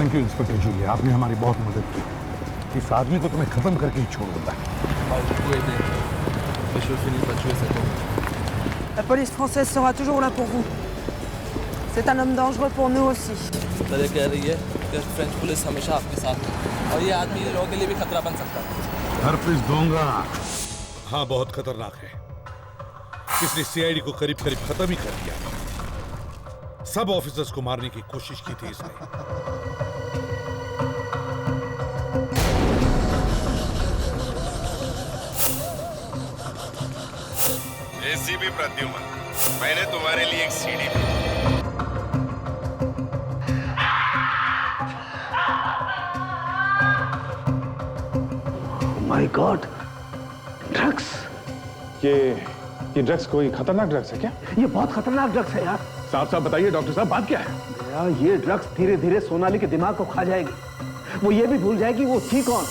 Thank you inspector Julia, आपने हमारी बहुत मदद की। इस आदमी को तुम्हें खत्म करके ही छोड़ दूंगा। La police française sera toujours là pour vous. C'est un homme dangereux pour nous aussi. Sir कह रही है कि फ्रेंच पुलिस हमेशा आपके साथ है और ये आदमी लोगों के लिए भी खतरा बन सकता है। हरपिस दूंगा। हाँ, बहुत खतरनाक है। इसने सीआईडी को करीब करीब खत्म ही कर दिया। सब ऑफिसर्स को मारने की कोशिश की थी इसने। एसीपी प्रद्युमन, मैंने तुम्हारे लिए एक सीडी भेजी। My God, drugs. ये ड्रग्स कोई खतरनाक ड्रग्स है क्या? ये बहुत खतरनाक ड्रग्स है यार। साफ साफ बताइए डॉक्टर साहब, बात क्या है? यार ये ड्रग्स धीरे धीरे सोनाली के दिमाग को खा जाएगी। वो ये भी भूल जाएगी वो थी कौन।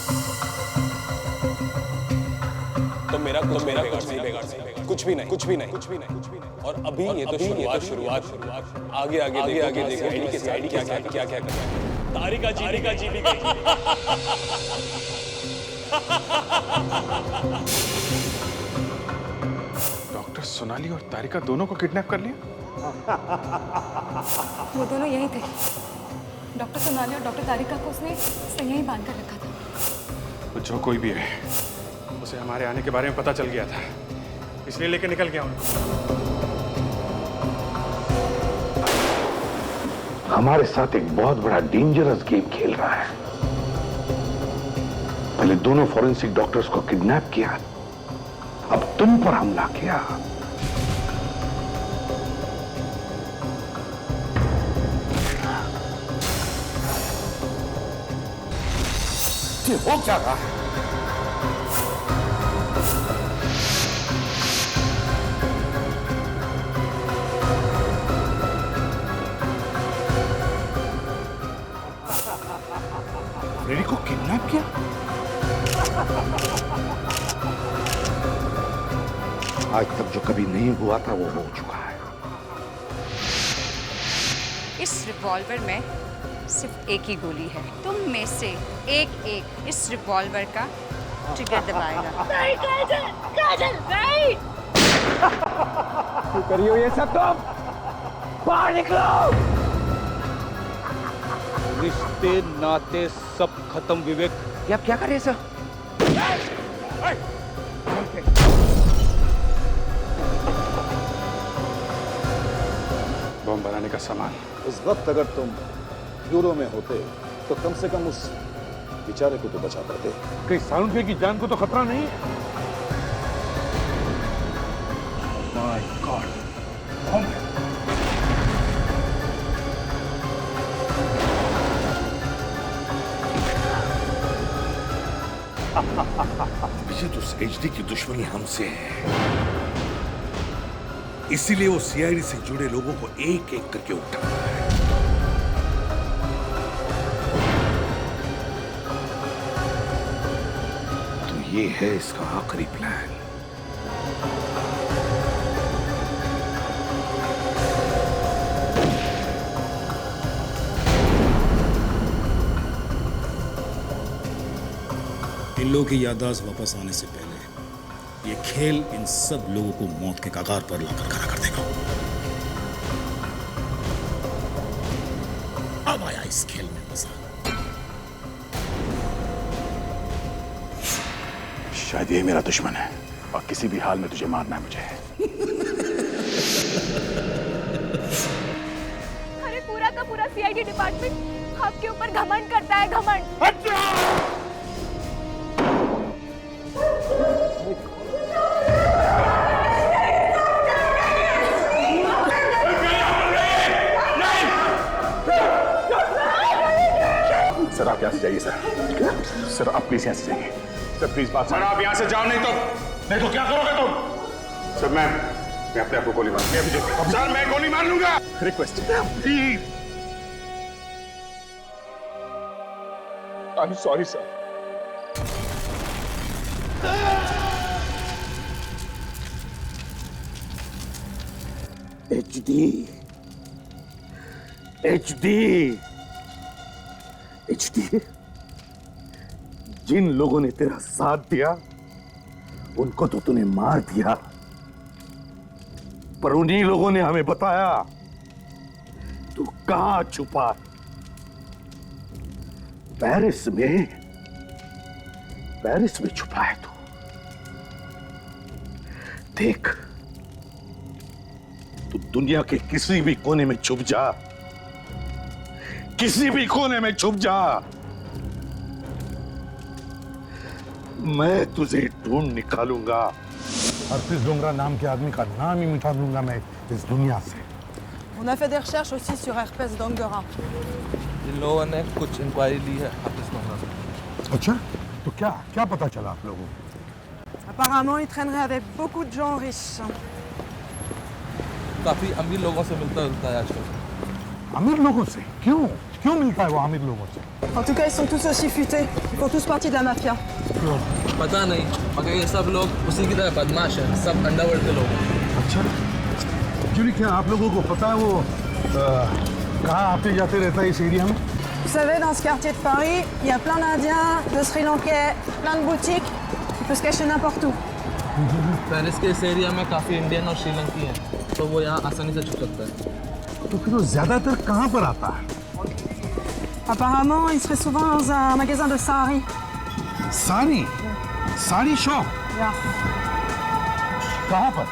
तो मेरा कुछ नहीं बिगाड़ सकता। कुछ भी नहीं। और अभी ये तो शुरुआत। आगे देखो आईडी क्या कर रहा है। तारिका जी भी गई। डॉक्टर सोनाली और तारिका दोनों को किडनैप कर लिया? वो दोनों यहीं थे। डॉक्टर सोनाली और डॉक्टर तारिका को उसने यहीं बांध कर रखा था। वो जो कोई भी है, उसे हमारे आने के बारे में पता चल गया था, इसलिए लेकर निकल गया उनको। हमारे साथ एक बहुत बड़ा डेंजरस गेम खेल रहा है। पहले दोनों फॉरेंसिक डॉक्टर्स को किडनैप किया, अब तुम पर हमला किया। ये हो क्या रहा है? रेडी को किडनैप किया? आज तक जो कभी नहीं हुआ था वो हो चुका है। इस रिवॉल्वर में सिर्फ एक ही गोली है। तुम में से एक इस रिवॉल्वर का ट्रिगर दबाएगा। नहीं काजल नहीं। क्यों करियो ये सब तुम? बाहर निकलो। रिश्ते नाते सब खत्म विवेक। ये आप क्या कर रहे हैं सर? बम बनाने का सामान। उस वक्त अगर तुम ब्यूरो में होते तो कम से कम उस बेचारे को तो बचा पाते। कहीं साउंड की जान को तो खतरा नहीं है? माय गॉड, अभिजीत, तो एचडी की दुश्मनी हमसे है, इसीलिए वो सीआईडी से जुड़े लोगों को एक एक करके उठा रहा है। तो ये है इसका आखिरी प्लान। इन लोगों की याददाश्त वापस आने से पहले ये खेल इन सब लोगों को मौत के कगार पर लाकर खड़ा कर देगा। अब आया इस खेल में मजा। शायद ये मेरा दुश्मन है और किसी भी हाल में तुझे मारना है मुझे। अरे पूरा का पूरा सीआईडी डिपार्टमेंट आपके ऊपर घमंड करता है, घमंड। सर आप यहाँ से जाइए सर आप प्लीज यहाँ से जाइए सर, प्लीज बात सर। आप यहाँ से जाओ, नहीं तो क्या करोगे तुम? सर मैं अपने आप को गोली मार सर, मैं गोली मार लूंगा। Request please. I am sorry sir. HD HD, जिन लोगों ने तेरा साथ दिया उनको तो तूने मार दिया, पर उन्हीं लोगों ने हमें बताया तू कहां छुपा है। पेरिस में छुपा है तू। देख, तू दुनिया के किसी भी कोने में छुप जा, किसी भी कोने में छुप जा, मैं तुझे ढूंढ निकालूंगा। हरफिज डोंगरा नाम के आदमी का नाम ही मिटा दूंगा मैं इस दुनिया से। On a fait des recherches aussi sur Herpès Dongora. इन लोगों ने कुछ इंक्वायरी ली है हाफिज डोंगरा से। अच्छा, तो क्या पता चला आप लोगों को? Apparemment, il traînerait avec beaucoup de gens riches. काफी अमीर लोगों से मिलता जुलता है आजकल। अमीर लोगों से? क्यों मिलता है वो अमीर लोगों से? En tout cas, ils sont tous aussi futés. Ils font tous partie de la mafia. पता नहीं, मगर ये सब लोग उसी की तरह बदमाश हैं, सब अंडरवर्ल्ड के लोग हैं। अच्छा, जुली, क्या आप लोगों को पता है वो कहाँ आते जाते रहता है इस एरिया में? Vous savez, dans ce quartier de Paris, il y a plein d'Indiens, de Sri Lankais, plein de boutiques. Il peut se cacher n'importe où. Paris के इस एरिया में काफी इंडियन और श्रीलंकी हैं, तो वो यहाँ आसानी से छुप सकता है। तो फिर वो ज्यादातर कहाँ पर आता है? Apparemment, il serait souvent dans un magasin de sari. Sari shop? Yeah. कहाँ पर?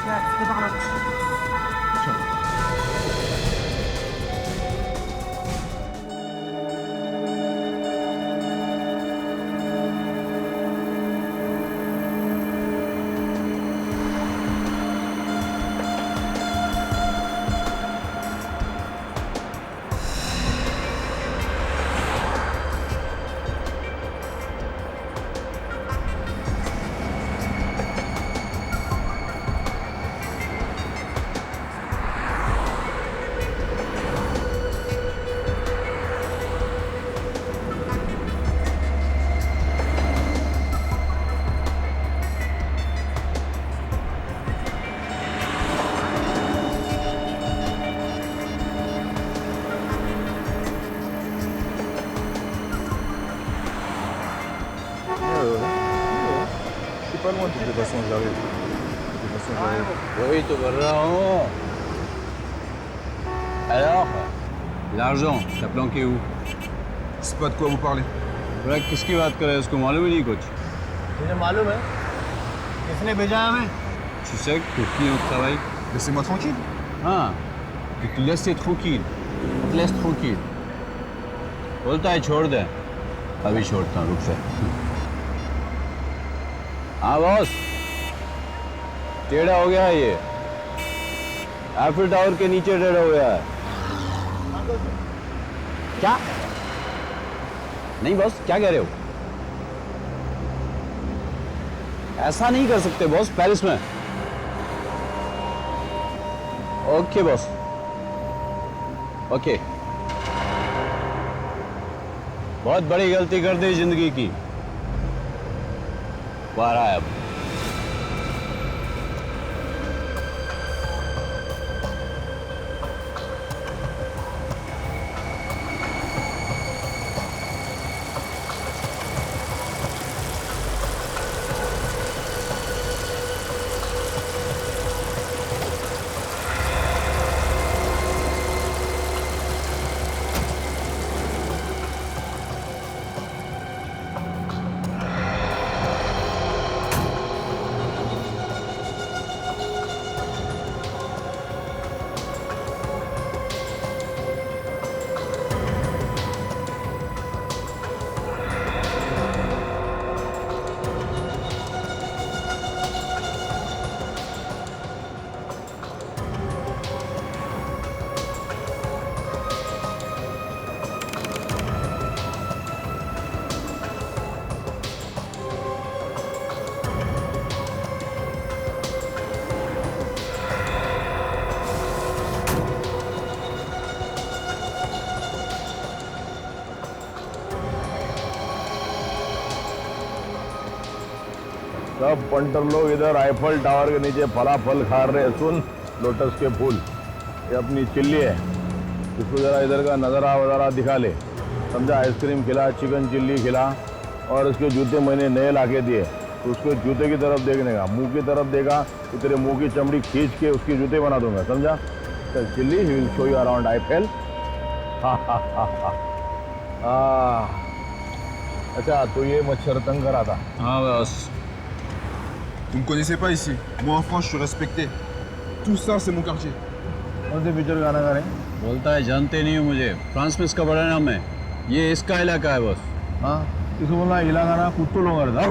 Yeah, c'est par là. वही तो कर रहा हूँ। Alors, l'argent, t'as planqué où? C'est pas de quoi vous parlez. ब्रैक किसकी बात कर रहे हैं? उसको मालूम ही नहीं कुछ। मुझे मालूम है। किसने भेजा है हमें? Tu sais que pour qui on travaille? Laissez-moi tranquille. हाँ, tu te laisses tranquille. Tu te laisses tranquille. बोलता है छोड़ दे। अभी छोड़ता हूँ, रुक जा। हाँ बॉस, टेढ़ा हो गया है ये। एफिल टावर के नीचे टेढ़ा हो गया है। क्या? नहीं बॉस, क्या कह रहे हो? ऐसा नहीं कर सकते बॉस, पेरिस में। Okay boss, okay. बहुत बड़ी गलती कर दी जिंदगी की। बाहर आया अब। सब पंटर लोग इधर आईफल टावर के नीचे फलाफल खा रहे। सुन, लोटस के फूल, ये अपनी चिल्ली है, इसको जरा इधर का नजारा वजारा दिखा ले। समझा? आइसक्रीम खिला, चिकन चिल्ली खिला, और उसके जूते मैंने नए लाके दिए, तो उसको जूते की तरफ देखने का, मुंह की तरफ देखा तो तेरे मुंह की चमड़ी खींच के उसके जूते बना दूंगा, समझा? चल chilli, he will show you around Eiffel. अच्छा, तो ये मच्छर तंग करा था? हाँ बस। Vous me connaissez pas ici. Moi en France, je suis respecté. Tout ça, c'est mon quartier. कौन से पिक्चर गाना गा रहे हैं? बोलता है जानते नहीं हो मुझे, फ्रांस में इसका बड़ा नाम है, ये इसका इलाका है बस। हाँ, इसको बोलना इलाका ना, कुत्तों लोग रहता है,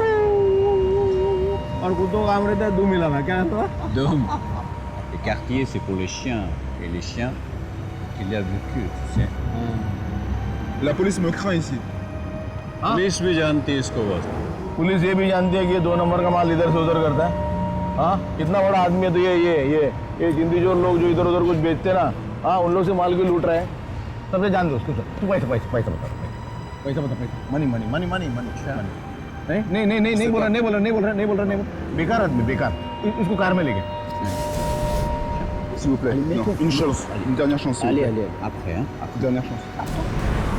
और कुत्तों का काम रहता है दुम इलाका, क्या है? दुम। Le quartier c'est pour les chiens, et les chiens qu'il y a vécu, tu sais. La police me craint ici. Police भी जानती है इसको बस। पुलिस ये भी जानती है कि ये 2 नंबर का माल इधर से उधर करता है। हाँ, कितना बड़ा आदमी है, तो ये हिंदी जो लोग जो इधर उधर कुछ बेचते ना, हाँ, उन लोग से माल क्यों लूट रहे हैं, सबसे जान दो उसको। तू पैसा बता, मनी। नहीं बोल रहा, बेकार आदमी, बेकार। इसको कार में लेके। S'il vous plaît. Non, une chance. Une dernière chance. Allez, après, hein. Dernière chance.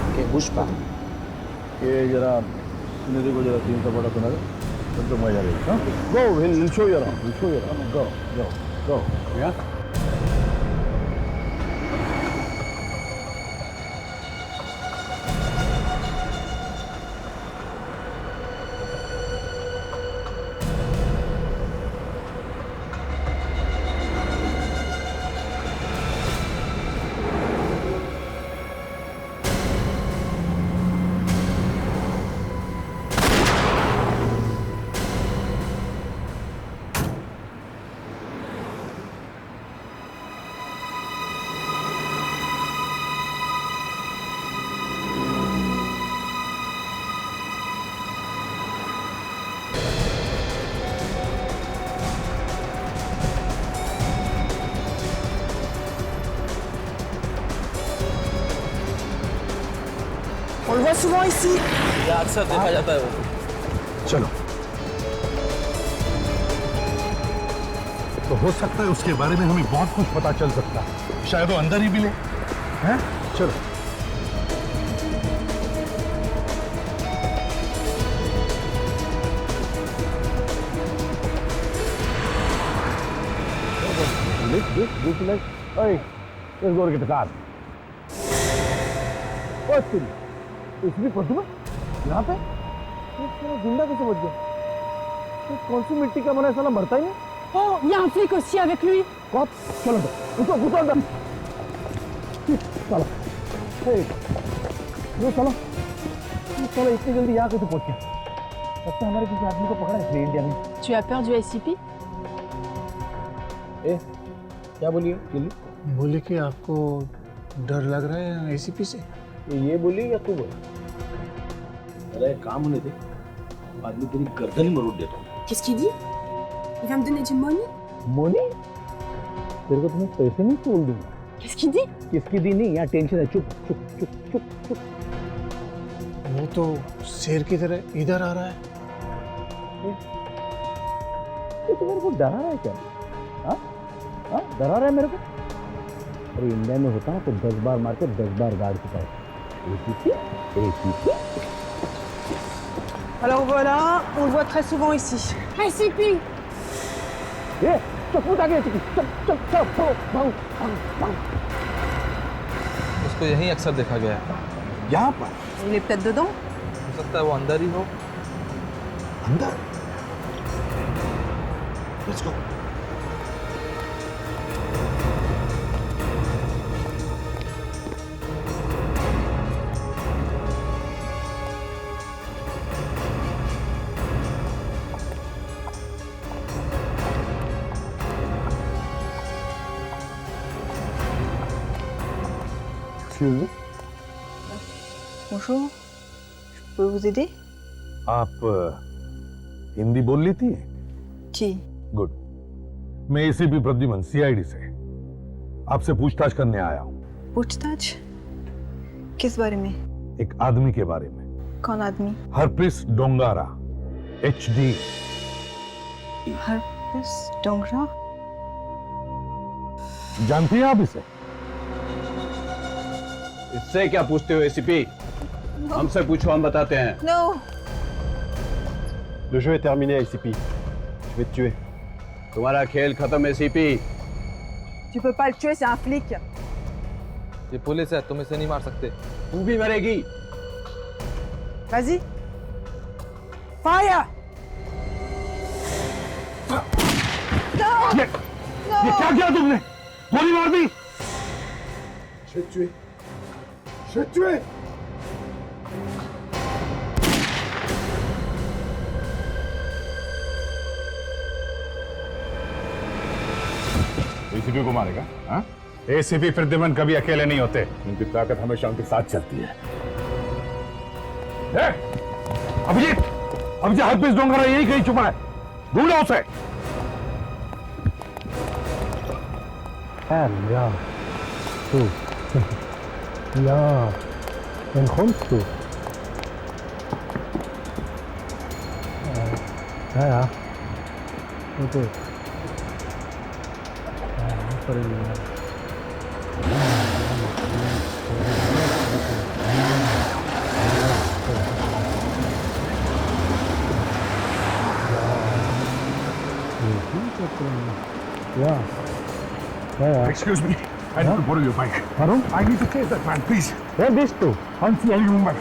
Ok, bouge pas. ये जरा सुनिधि को जरा 3 सपोर्ट सुना दे, तब तो मजा आएगा। हाँ, गो, विल शो यू अराउंड, गो। या? On le voit souvent ici. ये अक्सर देखा जाता है वो। चलो, तो हो सकता है उसके बारे में हमें बहुत कुछ पता चल सकता है, शायद वो अंदर ही मिले, हैं? चलो। Let's go get the car. इसमें प्रतिमा यहाँ पे जिंदा कैसे बच गया? कौन सी मिट्टी का बना है, साला मरता ही नहीं। Oh, il y a un flic aussi avec lui. कौन? चलो उठो अंदर। चलो, चलो इतनी जल्दी यहाँ कैसे पहुँच गया? लगता है हमारे किसी आदमी को पकड़ा है इंडिया में। Tu as peur du SCP? क्या बोलिए? बोले कि आपको डर लग रहा है एसीपी से? ये बोली या तू बोली? अरे काम होने दे, आदमी तेरी गर्दन ही मरोड़ देता हूँ। Qu'est-ce qu'il dit? Il va me donner du money? Moni? तेरे को तुम्हें पैसे नहीं छोड़ दूंगा। Qu'est-ce qu'il dit? किसकी दी नहीं, यहाँ टेंशन है। चुप। वो तो शेर की तरह इधर आ रहा है। ये तो मेरे को डरा रहा है क्या? हाँ, डरा रहा है मेरे को? अरे इंडिया में होता है तो 10 बार मार के 10 बार गाड़ चुका है। ACP. Alors voilà, on le voit très souvent ici. SCP! उसको यहीं अक्सर देखा गया है। यहाँ पर? Il est peut-être dedans? हो सकता है वो अंदर ही हो। अंदर? Let's go. Bonjour, je peux vous aider? आप हिंदी बोल लेती हैं? जी। गुड। मैं एसीपी प्रद्युमन, सीआईडी से आपसे पूछताछ करने आया हूँ। पूछताछ? किस बारे में? एक आदमी के बारे में। कौन आदमी? हरप्रीत डोंगारा, HD। हरप्रीत डोंगरा? जानती हैं आप इसे? इससे क्या पूछते हो एसीपी? हमसे पूछो, हम बताते हैं। No. Le jeu est terminé, ACP. Je vais te tuer. तुम्हारा खेल खत्म है, CP. Tu peux pas le tuer, c'est un flic. ये पुलिस है, तुम इसे नहीं मार सकते। तू भी मरेगी। Vas-y. Fire. ये क्या किया तुमने? गोली मार दी। Je vais te tuer. Je vais te tuer. ACP को मारेगा? हाँ? एसीपी प्रद्युमन कभी अकेले नहीं होते, उनकी ताकत हमेशा उनके साथ चलती है। अभिजीत, अभिजीत हरपीस डोंगरा यही कहीं छुपा है, ढूंढो उसे। Ja, du. Ja, wann kommst du? Ja. Okay. Excuse me, I need to borrow your bike. Warum? I need to chase that man, please. Wer bist du? Can't see any movement.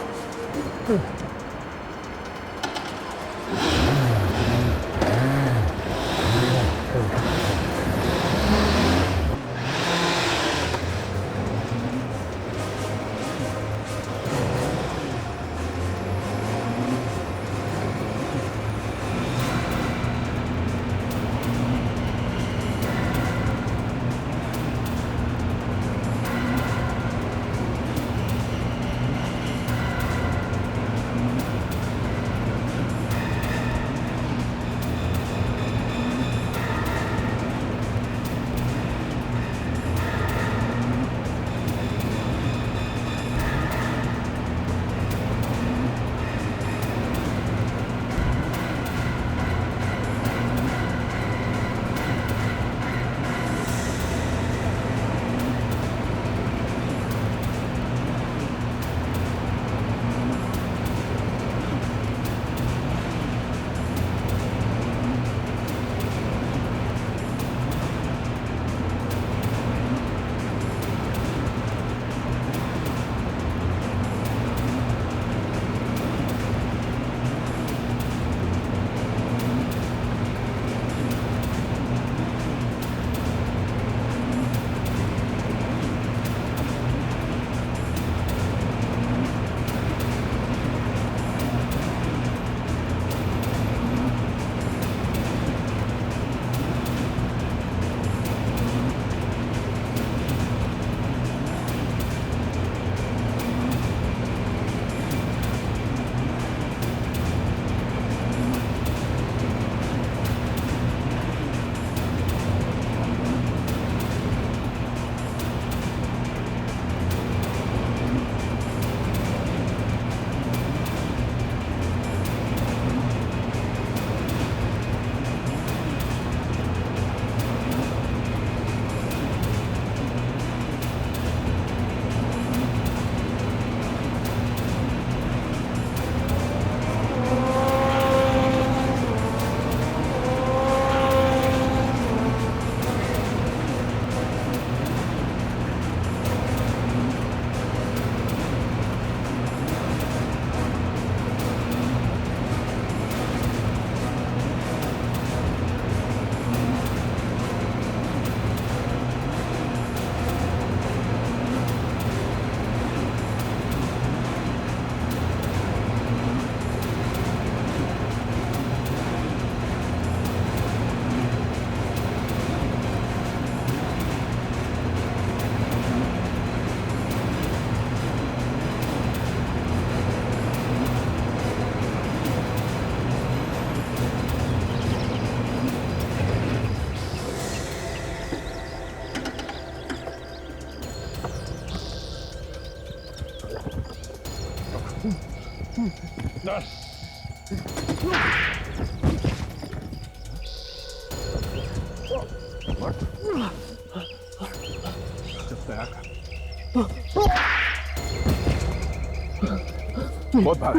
बहुत भाग।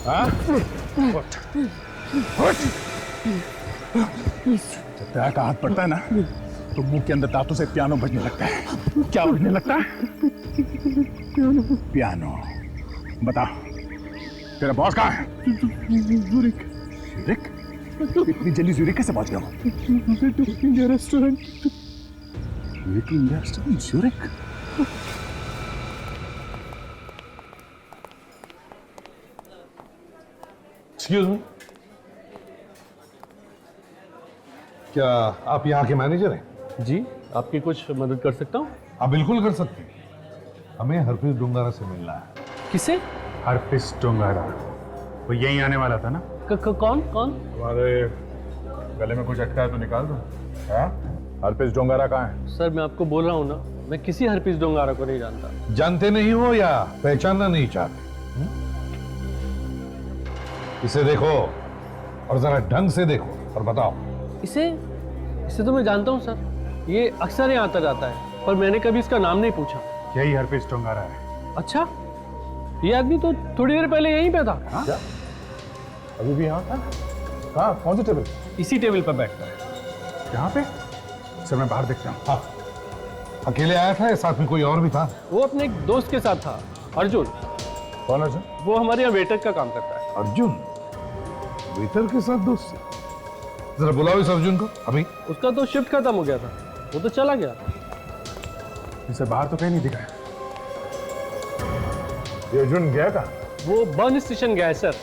हाँ? उठ। उठ। जब पैर का हाथ पड़ता है ना तो मुंह के अंदर दांतों से पियानो बजने लगता है। क्या बजने लगता है? पियानो। बता, तेरा बॉस कहाँ है? ज़ुरिक। ज़ुरिक? इतनी जल्दी ज़ुरिक कैसे पहुंच गया? India restaurant. India restaurant ज़ुरिक? Excuse me, क्या आप यहाँ के मैनेजर हैं? जी, आपकी कुछ मदद कर सकता हूँ? आप बिल्कुल कर सकते हैं। हमें हरप्रीत डोंगारा से मिलना है। किसे? हरप्रीत डोंगारा, वो यहीं आने वाला था ना? कौन कौन? तुम्हारे गले में कुछ अटका है तो निकाल दो। हरप्रीत डोंगारा कहाँ है? सर मैं आपको बोल रहा हूँ ना, मैं किसी हरप्रीत डोंगारा को नहीं जानता। जानते नहीं हो या पहचानना नहीं चाहते? इसे देखो और जरा ढंग से देखो और बताओ। इसे तो मैं जानता हूँ सर, ये अक्सर यहाँ आता जाता है, पर मैंने कभी इसका नाम नहीं पूछा। यही हरप्रीत डोंगारा है। अच्छा, ये आदमी तो थोड़ी देर पहले यहीं पे था। क्या? अभी भी यहाँ था? कहाँ? कौन सी टेबल? इसी टेबल पर बैठता है। यहाँ पे? सर मैं बाहर देखता हूँ। हाँ। अकेले आया था या साथ में कोई और भी था? वो अपने एक दोस्त के साथ था, अर्जुन। कौन अर्जुन? वो हमारे यहाँ वेटर का काम करता है। अर्जुन? वेटर के साथ दोस्त? जरा बुलाओ इस अर्जुन को अभी। उसका तो शिफ्ट खत्म हो गया था, वो तो चला गया। इसे बाहर तो कहीं नहीं दिखा। ये अर्जुन गया कहाँ? वो बर्न स्टेशन गया है सर,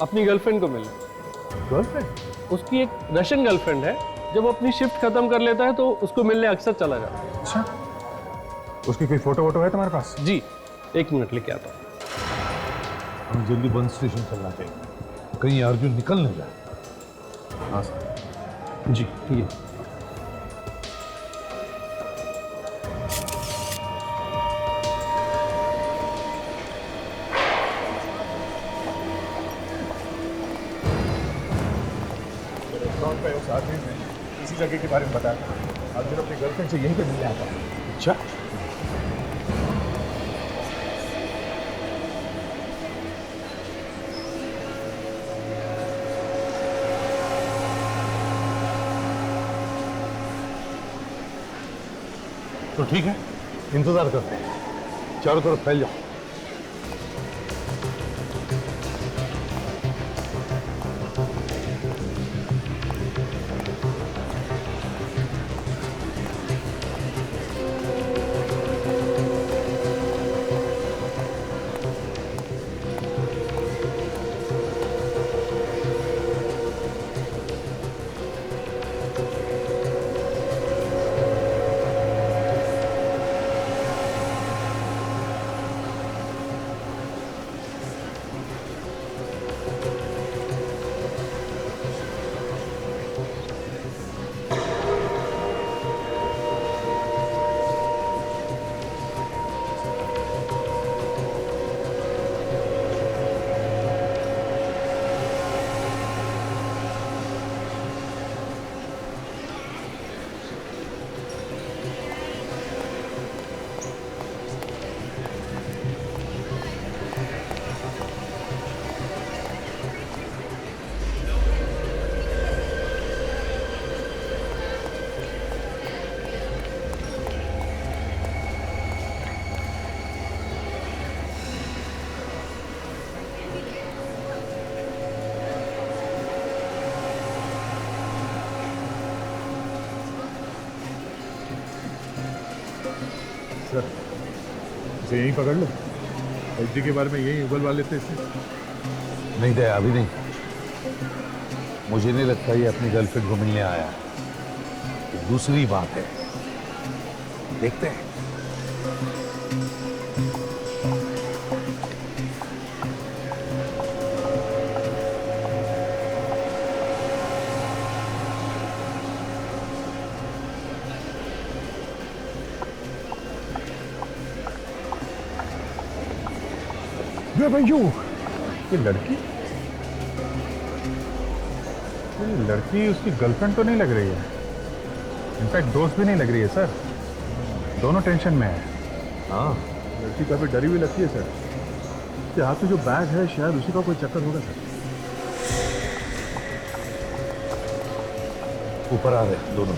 अपनी गर्लफ्रेंड को मिलने। गर्लफ्रेंड? उसकी एक रशियन गर्लफ्रेंड है, जब वो अपनी शिफ्ट खत्म कर लेता है तो उसको मिलने अक्सर चला जाता है। अच्छा, उसकी कोई फोटो वोटो है तुम्हारे पास? जी, 1 मिनट लेके आता हूँ। हमें जल्दी बर्न स्टेशन चलना चाहिए, कहीं अर्जुन निकल नहीं जाए। हाँ सर। जी ये रेस्टोरेंट पे उस आदमी ने इसी जगह के बारे में बताया। अर्जुन अपनी गर्लफ्रेंड से यहीं पे मिलने आता है। अच्छा, तो ठीक है, इंतजार करते हैं। चारों तरफ फैल जाओ। सर इसे यहीं पकड़ लो। एलजी के बारे में यही उगलवा लेते इसे। नहीं दया, अभी नहीं। मुझे नहीं लगता ये अपनी गर्लफ्रेंड को मिलने आया है। तो दूसरी बात है, देखते हैं। ये लड़की उसकी गर्लफ्रेंड तो नहीं लग रही है। इनफैक्ट दोस्त भी नहीं लग रही है सर। दोनों टेंशन में है। हाँ, लड़की काफी डरी हुई लगती है सर। आपके हाथ में जो बैग है शायद उसी का कोई चक्कर होगा सर। ऊपर आ रहे दोनों।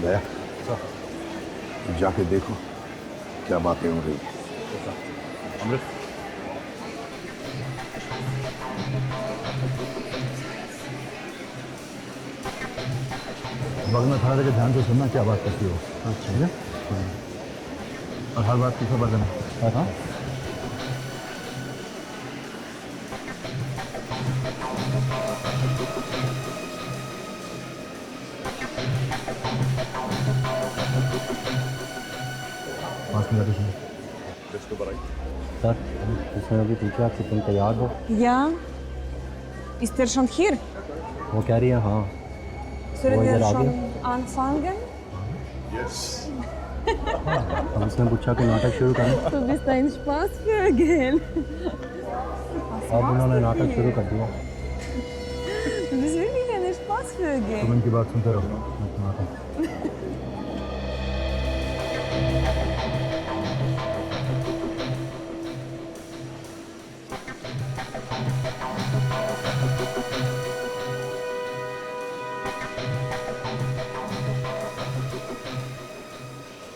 दया जाके देखो क्या बातें हो रही है। अमृत बगल में खड़ा रहकर ध्यान से सुनना क्या बात करती हो। अच्छा है और हर बात की खबर देना। हाँ पास में जाके सुनो। सर इसमें अभी पूछा कि तुम तैयार हो? Ja. Ist er schon hier? वो कह रही है हाँ। Sollen वो wir इधर आ schon गया। anfangen? Yes. हम इसने पूछा कि नाटक शुरू करें। Du bist ein Spaßvögel. अब उन्होंने नाटक शुरू कर दिया। Du bist wirklich ein Spaßvögel. तुम इनकी बात सुनते रहो, मैं सुनाता हूँ।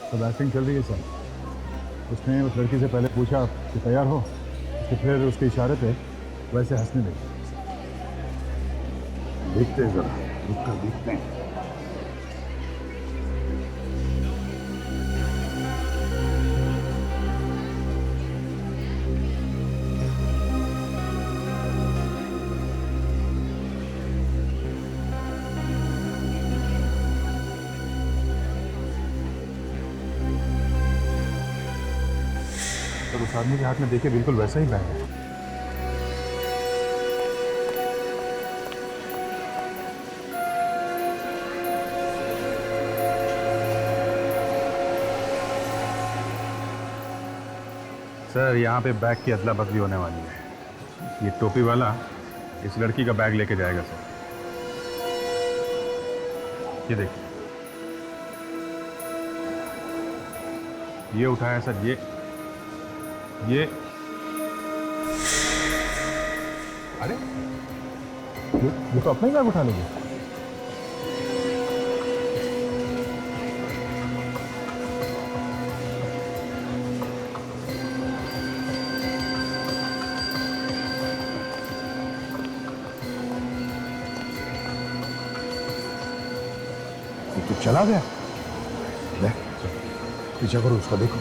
सब एक्टिंग चल रही है सर। उसने उस लड़की से पहले पूछा कि तैयार हो, तो फिर उसके इशारे पे वैसे हंसने लगी। देखते हैं जरा, रुक कर देखते हैं। तो उस आदमी के हाथ में देखे बिल्कुल वैसा ही बैग है। सर यहाँ पे बैग की अदला बदली होने वाली है। ये टोपी वाला इस लड़की का बैग लेके जाएगा सर। ये देखिए, ये उठाया सर। ये अरे ये तो अपना ही बैग उठा लेंगे। ये तो चला गया। ले पीछा करो उसका, देखो।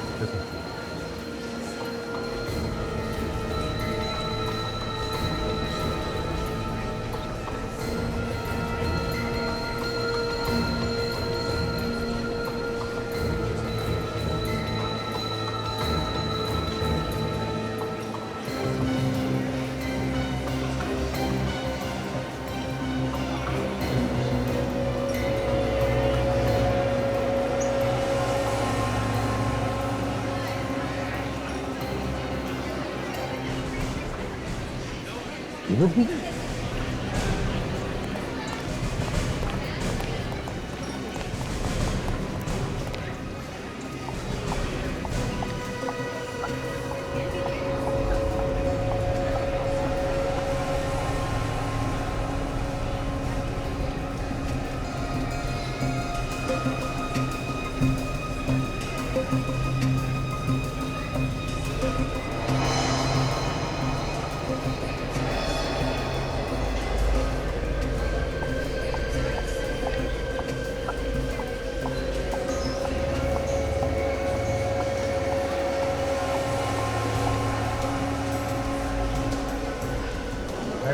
इधर भी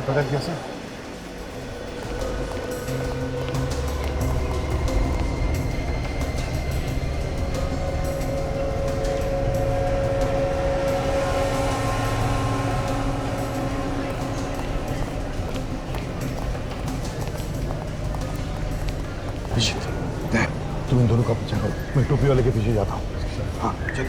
बदल कैसे? तुम इन दोनों का पीछा करो, मैं टोपी वाले के पीछे जाता हूँ। हाँ चल।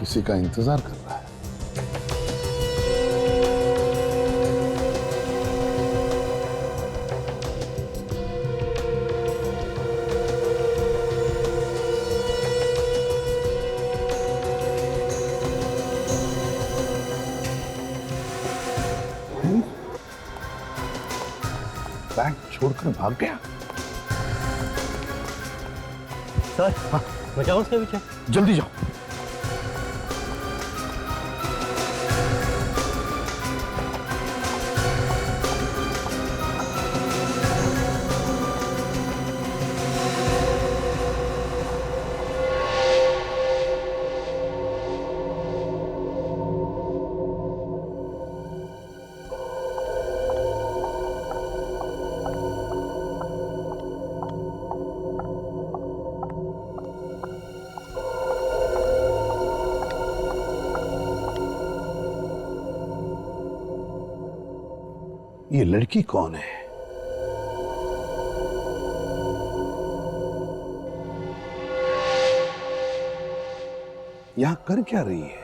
किसी का इंतजार कर रहा है। बैग छोड़कर भाग गया। सर, मैं जाऊँ उसके पीछे? जल्दी जाओ। ये लड़की कौन है? यहां कर क्या रही है?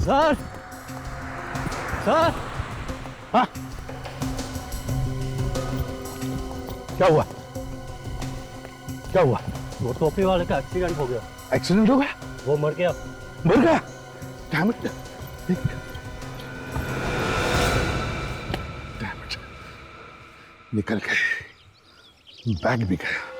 सर, सर, हाँ, क्या हुआ? क्या हुआ? वो टोपी वाले का एक्सीडेंट हो गया। एक्सीडेंट हो गया? वो मर गया। मर गया? Damn it. Damn it. निकल गए, बैग भी गया।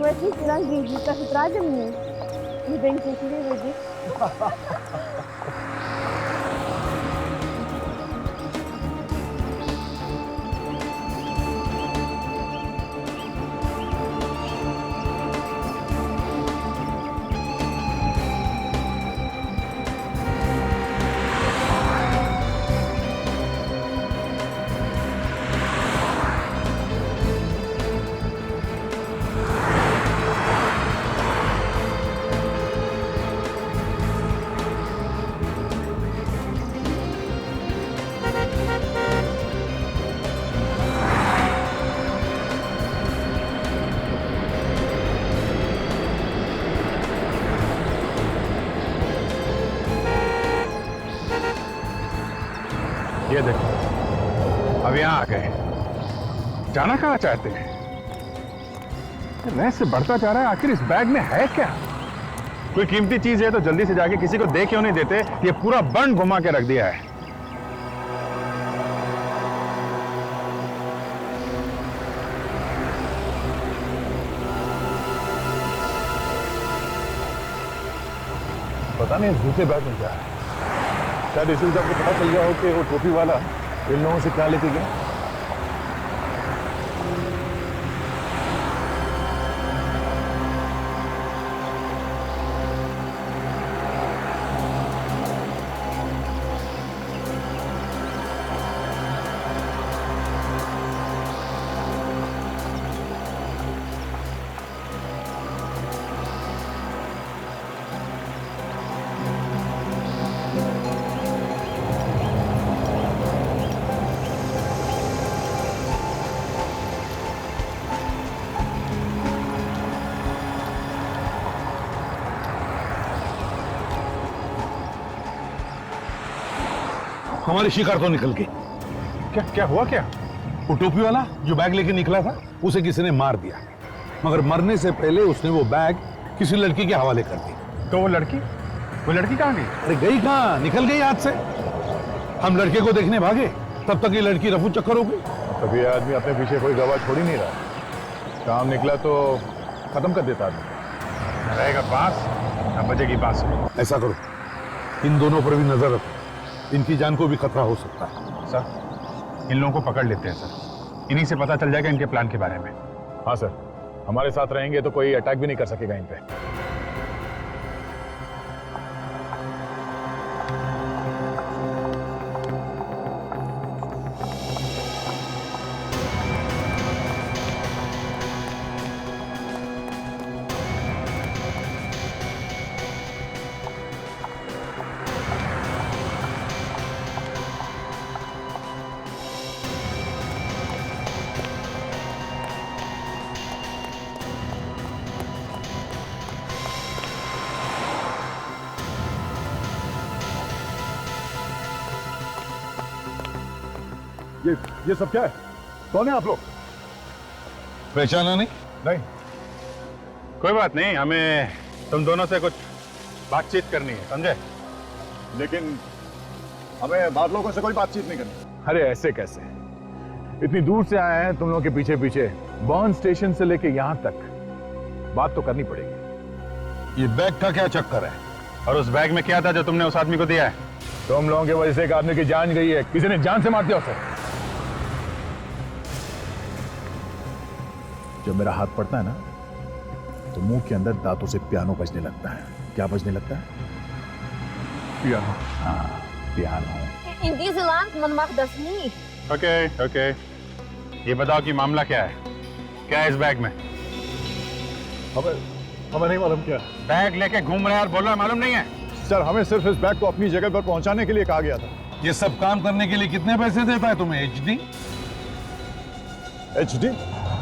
Aqui tirando vídeo, está atrás de mim. E bem que eu tirei vídeo. ये देखो, अब यहाँ आ गए। जाना कहाँ चाहते हैं? रहस्य बढ़ता जा रहा है। आखिर इस बैग में है क्या? कोई कीमती चीज है तो जल्दी से जाके किसी को देख क्यों नहीं देते? ये पूरा बंड घुमा के रख दिया है। पता नहीं दूसरे बैग में क्या है। शायद इसी को पता चल गया हो कि वो टोपी वाला इन लोगों से क्या लेके गया। हमारी शिकार तो निकल गई। क्या क्या हुआ क्या? वो टोपी वाला जो बैग लेके निकला था उसे किसी ने मार दिया, मगर मरने से पहले उसने वो बैग किसी लड़की के हवाले कर दी। तो वो लड़की कहाँ गई? अरे गई कहाँ, निकल गई हाथ से। हम लड़के को देखने भागे, तब तक ये लड़की रफू चक्कर हो गई। तभी ये आदमी अपने पीछे कोई गवाह छोड़ ही नहीं रहा। काम निकला तो खत्म कर देता आदमी। रहेगा बांस ना बजेगी बांसुरी। ऐसा करो, इन दोनों पर भी नजर रखो, इनकी जान को भी खतरा हो सकता है। सर, इन लोगों को पकड़ लेते हैं सर, इन्हीं से पता चल जाएगा इनके प्लान के बारे में। हाँ सर, हमारे साथ रहेंगे तो कोई अटैक भी नहीं कर सकेगा इन पे। ये सब क्या है? कौन है आप लोग? पहचाना नहीं? नहीं। कोई बात नहीं, हमें तुम दोनों से कुछ बातचीत करनी है, समझे? लेकिन हमें बाहर लोगों से कोई बातचीत नहीं करनी। अरे ऐसे कैसे? इतनी दूर से आए हैं तुम लोगों के पीछे पीछे, बर्न स्टेशन से लेके यहां तक, बात तो करनी पड़ेगी। ये बैग का क्या चक्कर है? और उस बैग में क्या था जो तुमने उस आदमी को दिया है? तुम लोगों की वजह से एक आदमी की जान गई है, किसी ने जान से मार दिया उसे। जब मेरा हाथ पड़ता है ना, तो मुंह के अंदर दांतों से पियानो बजने लगता है। क्या बजने लगता है? पियानो। हाँ, piano. In deze land, man mag dat niet. Okay, ये बताओ कि मामला क्या है? क्या है इस बैग में? हमें नहीं मालूम क्या। बैग लेके घूम रहे हैं और बोल रहे हैं मालूम नहीं है? सर, हमें सिर्फ इस बैग को अपनी जगह पर पहुंचाने के लिए कहा गया था। ये सब काम करने के लिए कितने पैसे देता है तुम्हें HD? HD?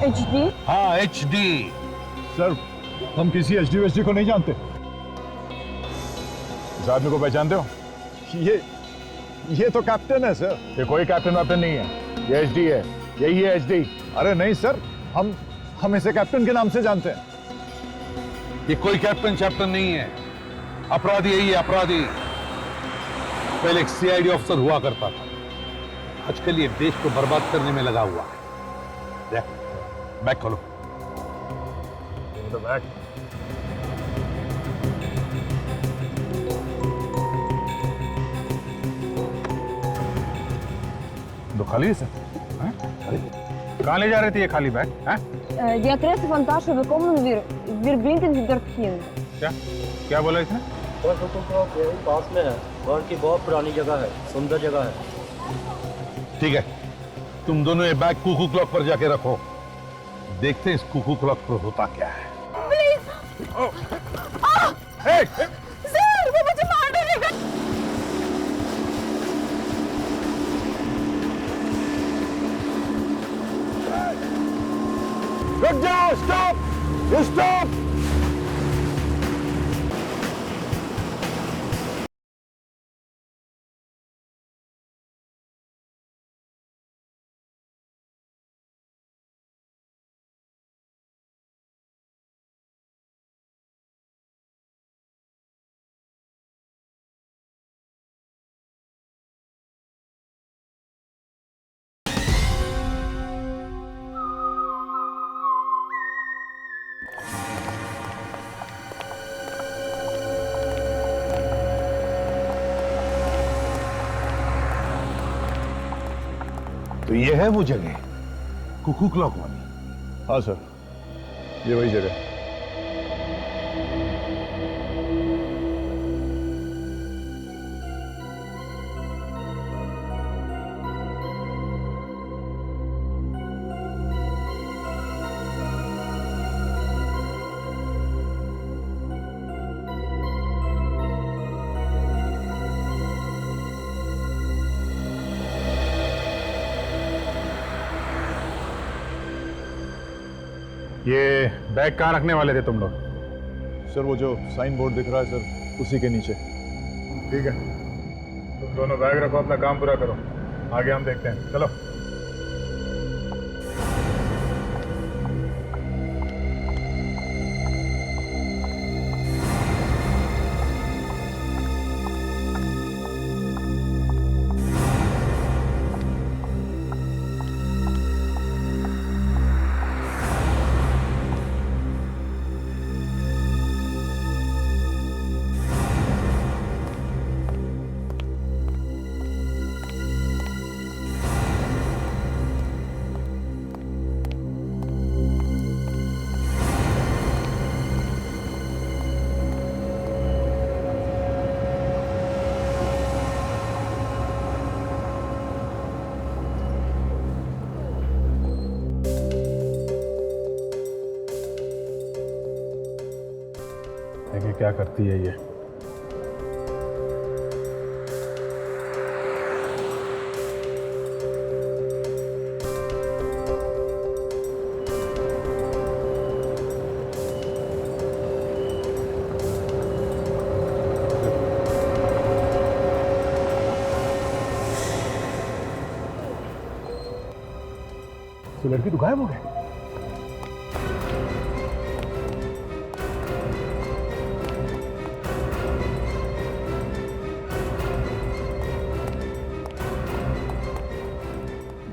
HD? हाँ, HD। सर, हम किसी HD को नहीं जानते। इस आदमी को पहचानते हो? ये तो कैप्टन है सर। ये कोई कैप्टन वैप्टन नहीं है, ये HD है, यही है HD। अरे नहीं सर, हम इसे कैप्टन के नाम से जानते हैं। ये कोई कैप्टन चैप्टन नहीं है, अपराधी है ये, अपराधी। पहले एक CID ऑफिसर हुआ करता था, आजकल ये देश को बर्बाद करने में लगा हुआ है। बैग खोलो। बैग तो खाली है सर। कहाँ ले जा रही थी ये खाली bag? Die adressen van Tasha, we komen weer brengen ze dorthin. क्या बोला इसने? पास में है, वहाँ की बहुत पुरानी जगह है, सुंदर जगह है। ठीक है, तुम दोनों ये बैग कुकू क्लॉक पर जाके रखो, देखते हैं इस कुकू क्लॉक पर होता क्या है। सर, वो मुझे मार देगा। रुक जाओ, स्टॉप। तो ये है वो जगह, कुकू क्लॉक वाली? हाँ सर, ये वही जगह है। ये बैग कहाँ रखने वाले थे तुम लोग? सर, वो जो साइन बोर्ड दिख रहा है सर, उसी के नीचे। ठीक है, तुम दोनों बैग रखो, अपना काम पूरा करो, आगे हम देखते हैं। चलो। देखिए क्या करती है ये। तो लड़की तो गायब हो गई।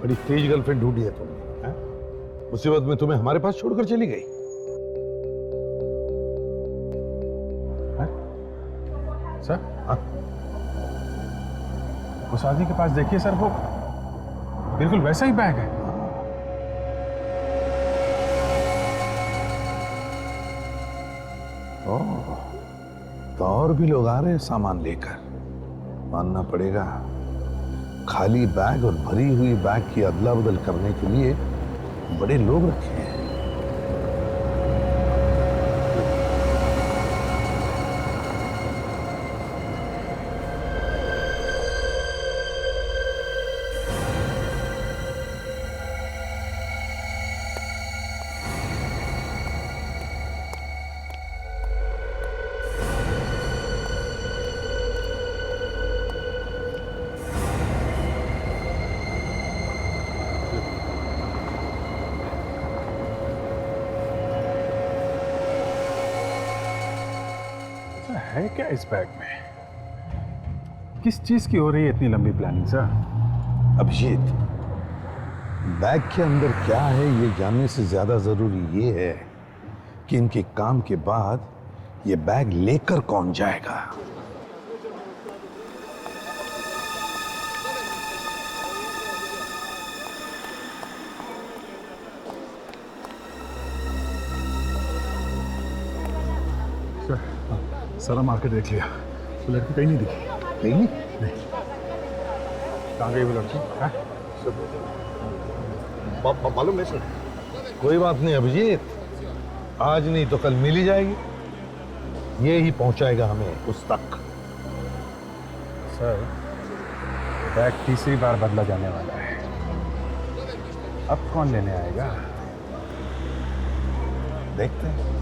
बड़ी तेज गर्लफ्रेंड ढूंढी है तुमने, हैं? मुसीबत में तुम्हें हमारे पास छोड़कर चली गई। सर, हाँ? उस आदमी के पास देखिए सर, वो बिल्कुल वैसा ही बैग है। ओह, तो और भी लोग आ रहे हैं सामान लेकर। मानना पड़ेगा, खाली बैग और भरी हुई बैग की अदला बदल करने के लिए बड़े लोग रखे हैं। है क्या इस बैग में? किस चीज की हो रही है इतनी लंबी प्लानिंग सर? अभिजीत, बैग के अंदर क्या है ये जानने से ज्यादा जरूरी ये है कि इनके काम के बाद ये बैग लेकर कौन जाएगा। सारा मार्केट देख लिया, वो लड़की कहीं नहीं दिखी। कहीं नहीं? कहाँ गई वो लड़की? मालूम नहीं सर। कोई बात नहीं अभिजीत, आज नहीं तो कल मिल ही जाएगी। ये ही पहुंचाएगा हमें उस तक। सर, बैग तीसरी बार बदला जाने वाला है, अब कौन लेने आएगा? देखते हैं।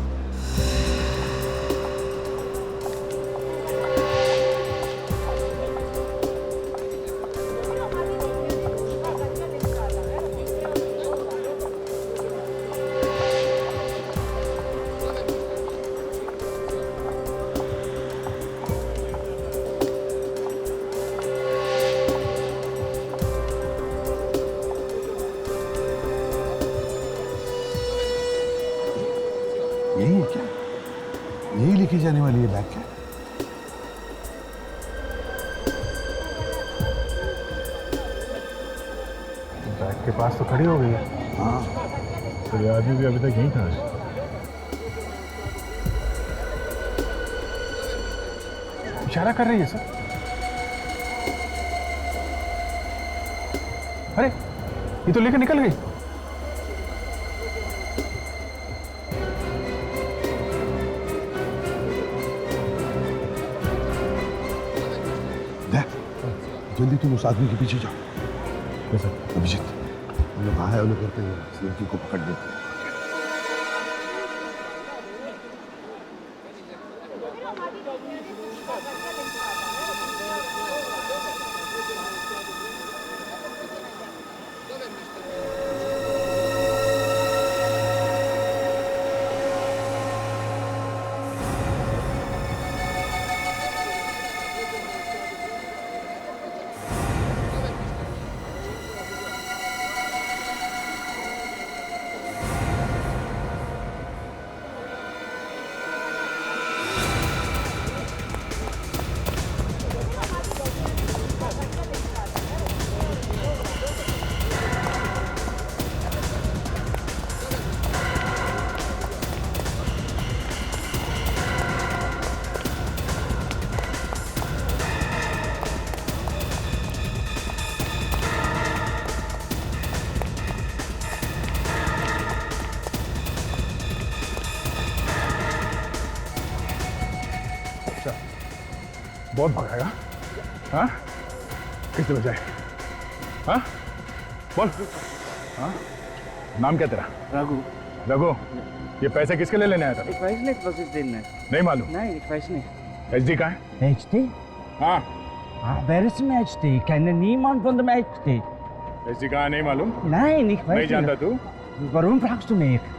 यही है क्या? यही लेके जाने वाली है बैग क्या? बैग के पास तो खड़ी हो गई है। हाँ, तो ये आदमी भी अभी तक यहीं था। इशारा कर रही है सर। अरे, ये तो लेकर निकल गई। जल्दी तुम उस आदमी के पीछे जाओ। अभिजीत, हम लोग बाहर वाले करते हैं, इस लड़की को पकड़ लेते हैं। बहुत भगाएगा। हाँ किससे बचाए? हाँ बोल। हाँ नाम क्या तेरा? रघु। रघु, ये पैसे किसके लिए लेने आया था? एक वैसे प्रोसेस देना है। नहीं मालूम? नहीं एक वैसे नहीं। एचडी कहाँ है? HD? हाँ Where is my HD? Can you name on from the HD? HD कहाँ नहीं मालूम? Nein, ich weiß नहीं जानता तू? Warum fragst du mich?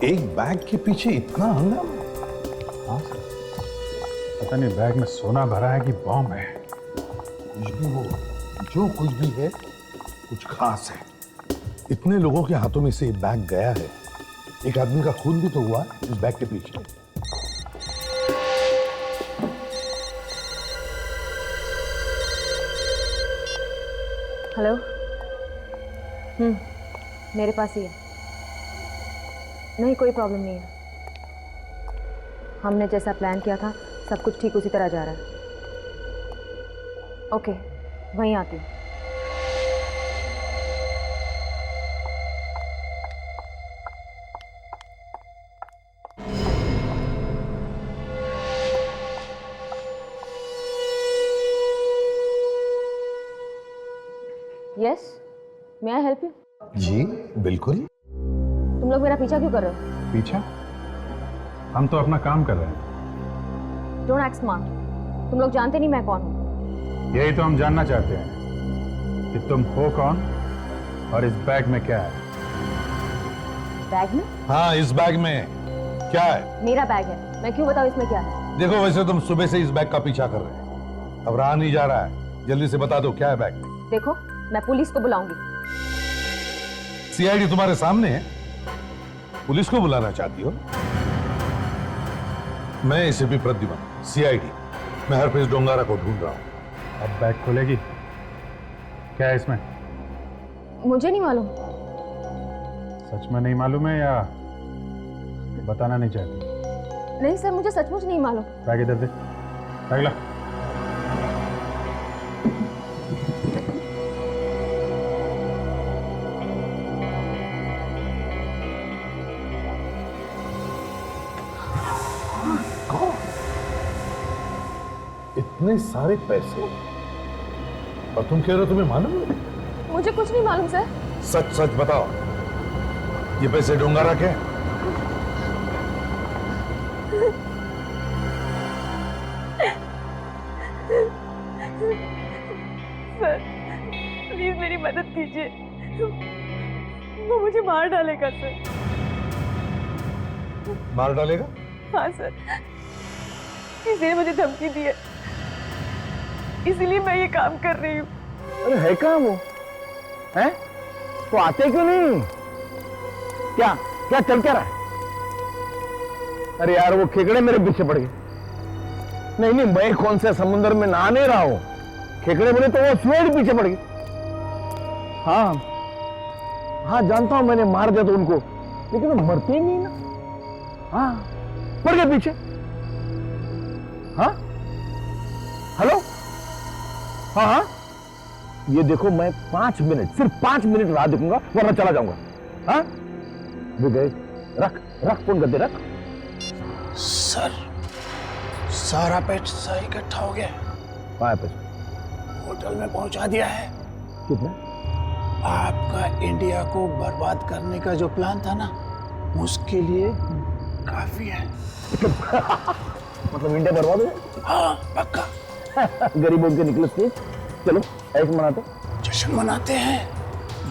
एक बैग के पीछे इतना हंगामा? हाँ सर, पता नहीं बैग में सोना भरा है कि बॉम्ब है। कुछ भी हो, जो कुछ भी है कुछ खास है। इतने लोगों के हाथों में से ये बैग गया है, एक आदमी का खून भी तो हुआ है इस बैग के पीछे। हेलो। मेरे पास ही है। नहीं कोई प्रॉब्लम नहीं है। हमने जैसा प्लान किया था सब कुछ ठीक उसी तरह जा रहा है। ओके वहीं आती हूँ। Yes may I help you? जी बिल्कुल। तुम लोग मेरा पीछा क्यों कर रहे हो? पीछा? हम तो अपना काम कर रहे हैं। Don't act smart. तुम लोग जानते नहीं मैं कौन हूँ। यही तो हम जानना चाहते हैं कि तुम हो कौन और इस बैग में क्या है। बैग में? हाँ इस बैग में क्या है? मेरा बैग है, मैं क्यों बताऊँ इसमें क्या है? देखो वैसे तुम सुबह से इस बैग का पीछा कर रहे हैं, अब रहा नहीं जा रहा है, जल्दी से बता दो क्या है बैग में। देखो मैं पुलिस को बुलाऊंगी। सीआईडी तुम्हारे सामने है, पुलिस को बुलाना चाहती हो? मैं एसीपी प्रद्युमन, सीआईडी। मैं हरपेश डोंगारा को ढूंढ रहा हूं। अब बैग खोलेगी? क्या है इसमें? मुझे नहीं मालूम। सच में नहीं मालूम है या बताना नहीं चाहती? नहीं सर मुझे सचमुच नहीं मालूम। बैग इधर दे। बैग ला। इतने सारे पैसे और तुम कह रहे हो तुम्हें मालूम नहीं? मुझे कुछ नहीं मालूम सर। सच सच बताओ, ये पैसे डोंगारा के? सर प्लीज मेरी मदद कीजिए, वो मुझे मार डालेगा सर। मार डालेगा? हाँ सर, किसी ने मुझे धमकी दी है, इसीलिए मैं ये काम कर रही हूँ। अरे है कहाँ वो? हैं? तो आते क्यों नहीं? क्या क्या चल क्या रहा है? अरे यार वो खेकड़े मेरे पीछे पड़ गए। नहीं नहीं मैं कौन से समुद्र में नहा नहीं रहा हूं। खेकड़े बोले तो वो स्वेड पीछे पड़ गए। हाँ हाँ जानता हूं मैंने मार दिया तो उनको, लेकिन वो मरते ही नहीं ना। हाँ पड़ गए पीछे। हाँ हेलो। हाँ हाँ ये देखो मैं 5 मिनट सिर्फ 5 मिनट राह देखूंगा वरना चला जाऊंगा। हाँ वो गए। रख रख फोन कर दे रख। सर सारा पैसा इकट्ठा हो गया। कहाँ पैसा? होटल में पहुंचा दिया है। कितना? आपका इंडिया को बर्बाद करने का जो प्लान था ना, उसके लिए काफी है। मतलब इंडिया बर्बाद हो गया? हाँ पक्का। गरीबों के निकले स्टेज। चलो ऐसे मनाते। जश्न मनाते हैं,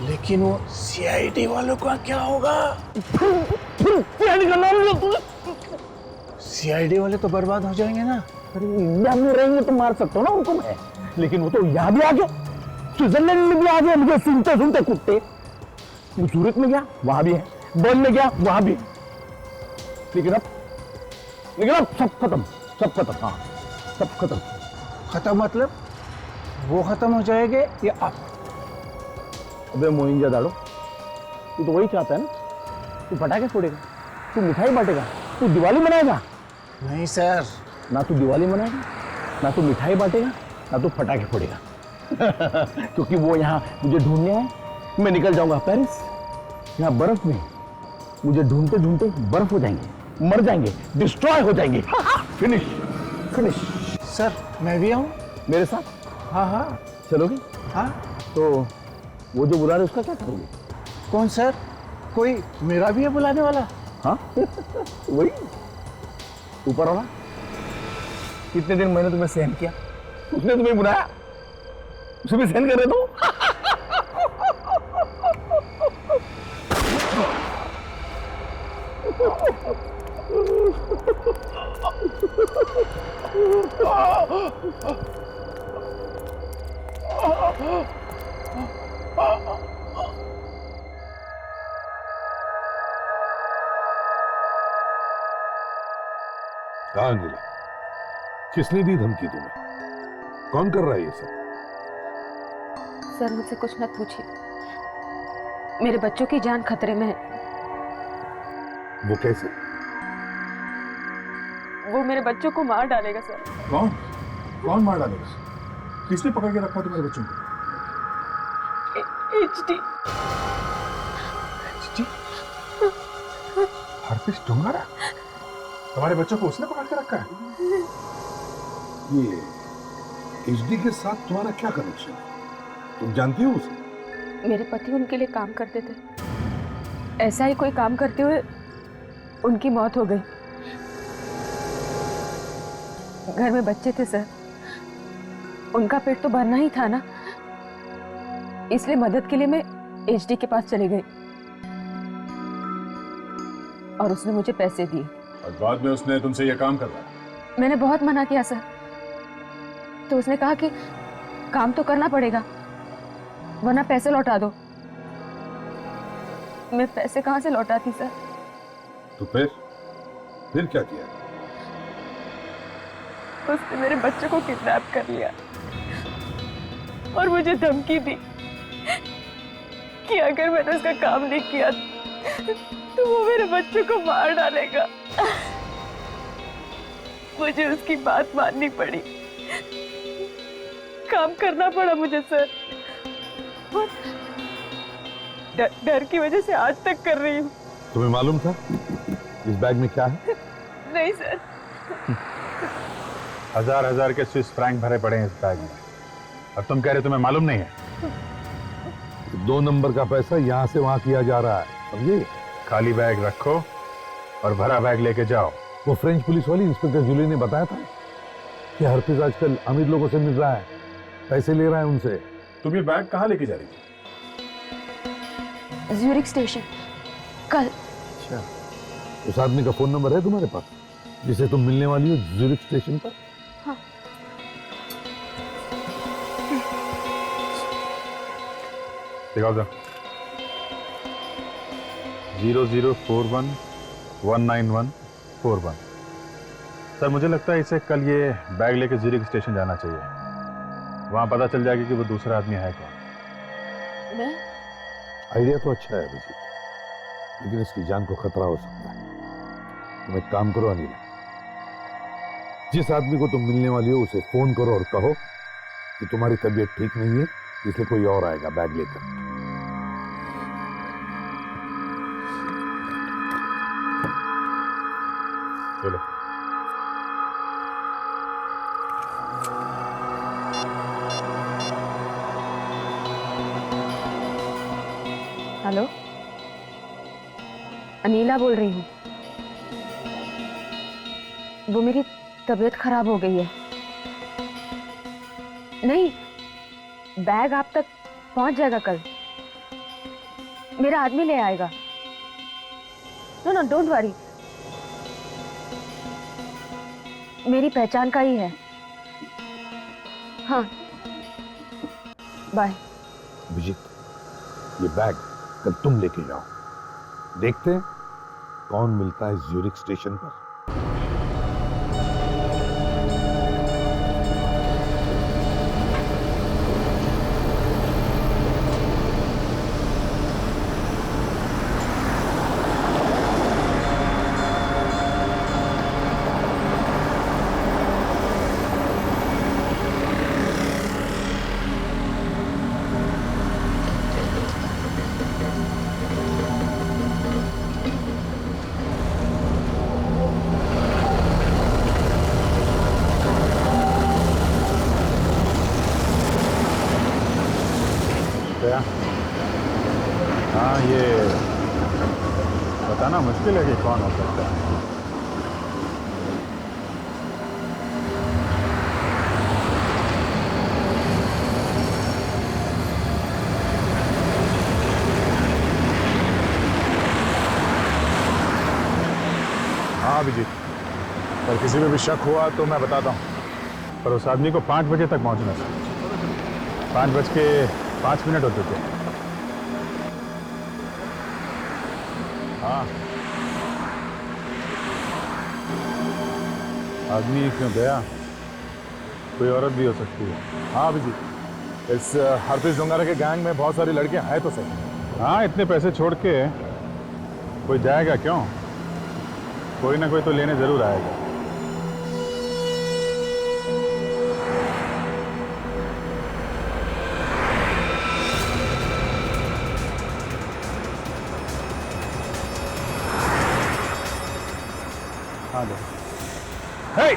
लेकिन वो सीआईडी वालों का क्या होगा? सीआईडी का नाम लिया तूने? सीआईडी वाले तो बर्बाद हो जाएंगे ना। अरे इंडिया में रहेंगे तो मार सकता हूँ ना उनको मैं। लेकिन वो तो यहाँ भी आ गए, स्विट्जरलैंड में भी आ गए, मुझे सुनते सुनते कुत्ते। वो सूरत में गया, वहां भी है, बर्न में गया, वहां भी। लेकिन अब सब खत्म, सब खत्म। हाँ, सब खत्म। खत्म मतलब वो खत्म हो जाएंगे या आप? अबे मोइंजादाड़ो, तू तो वही चाहता है ना? तू पटाखे फोड़ेगा, तू मिठाई बांटेगा, तू दिवाली मनाएगा? नहीं सर, ना तू दिवाली मनाएगा, ना तू मिठाई बांटेगा, ना तू पटाखे फोड़ेगा। क्योंकि वो यहाँ मुझे ढूंढने आए, मैं निकल जाऊंगा पेरिस। यहाँ बर्फ में मुझे ढूंढते ढूंढते बर्फ हो जाएंगे, मर जाएंगे, डिस्ट्रॉय हो जाएंगे। Finish finish. सर मैं भी आऊँ मेरे साथ? हाँ हाँ चलोगे? हाँ। तो वो जो बुला रहे उसका क्या करोगे? कौन सर? कोई मेरा भी है बुलाने वाला? हाँ वही ऊपर वाला। कितने दिन मैंने तुम्हें सहन किया, उसने तुम्हें बुलाया, उसे भी सहन कर रहे तो। कहाँ नीला? किसने दी धमकी तुम्हें? कौन कर रहा है ये सब? सर मुझसे कुछ मत पूछिए, मेरे बच्चों की जान खतरे में है। वो कैसे? वो मेरे बच्चों को मार डालेगा सर। कौन? कौन मार डालेगा? किसने पकड़ के रखा तुम्हारे बच्चों को? HD। हरपिश तुम्हारा? तुम्हारे बच्चों को उसने पकड़ के रखा है? ये एचडी के साथ तुम्हारा क्या कनेक्शन है? तुम जानती हो उसे? मेरे पति उनके लिए काम करते थे, ऐसा ही कोई काम करते हुए उनकी मौत हो गई। घर में बच्चे थे सर, उनका पेट तो भरना ही था ना, इसलिए मदद के लिए मैं एचडी के पास चली गई और उसने मुझे पैसे दिए। और बाद में उसने तुमसे ये काम करवाया? मैंने बहुत मना किया सर, तो उसने कहा कि काम तो करना पड़ेगा वरना पैसे लौटा दो। मैं पैसे कहाँ से लौटाती सर? तो फिर क्या किया? उसने मेरे बच्चों को किडनैप कर लिया और मुझे धमकी दी कि अगर मैंने उसका काम नहीं किया तो वो मेरे बच्चों को मार डालेगा। मुझे उसकी बात माननी पड़ी, काम करना पड़ा मुझे सर। डर की वजह से आज तक कर रही हूँ। तुम्हें मालूम था इस बैग में क्या है? नहीं सर। हजार के स्विस फ्रैंक भरे पड़े हैं इस बैग में, और तुम कह रहे तुम्हें मालूम नहीं है? 2 नंबर का पैसा यहाँ से वहाँ किया जा रहा है, समझे? खाली बैग रखो और भरा बैग लेके जाओ। वो फ्रेंच पुलिस वाली इंस्पेक्टर जूली ने बताया था कि हरपिस आजकल अमीर लोगों से मिल रहा है, पैसे ले रहा है उनसे। तुम ये बैग कहाँ लेके जा रही थी? ज्यूरिख स्टेशन कल। अच्छा, उस आदमी का फोन नंबर है तुम्हारे पास जिसे तुम मिलने वाली हो ज्यूरिख स्टेशन पर? हाँ। दिखाओ जरा। 0041191141। सर मुझे लगता है इसे कल ये बैग लेके ज्यूरिख स्टेशन जाना चाहिए, वहां पता चल जाएगा कि वो दूसरा आदमी है कौन। मैं? आइडिया तो अच्छा है अभिजीत, लेकिन इसकी जान को खतरा हो सकता है। तुम एक काम करो अनिल, जिस आदमी को तुम मिलने वाली हो उसे फोन करो और कहो कि तुम्हारी तबीयत ठीक नहीं है, इसलिए कोई और आएगा बैग लेकर। चलो। हेलो, अनीला बोल रही हूँ। वो मेरी तबीयत खराब हो गई है। नहीं, बैग आप तक पहुंच जाएगा कल, मेरा आदमी ले आएगा। नो नो डोंट वरी, मेरी पहचान का ही है। हाँ बाय। अभिजीत, ये बैग कल तुम लेके जाओ। देखते हैं कौन मिलता है ज्यूरिख स्टेशन पर। हाँ, ये बताना मुश्किल है कि कौन हो सकता है। हाँ अभिजीत, पर किसी पे भी शक हुआ तो मैं बताता हूँ, पर उस आदमी को 5 बजे तक पहुँचना था। 5:05 हो चुके हैं। हाँ, आदमी क्यों गया? कोई औरत भी हो सकती है। हाँ अभिजीत, इस हरप्रीत जोंगारा के गैंग में बहुत सारी लड़कियां हैं तो सही। हाँ, इतने पैसे छोड़ के कोई जाएगा क्यों? कोई ना कोई तो लेने जरूर आएगा। हाँ दो। Hey!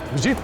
अभिजीत,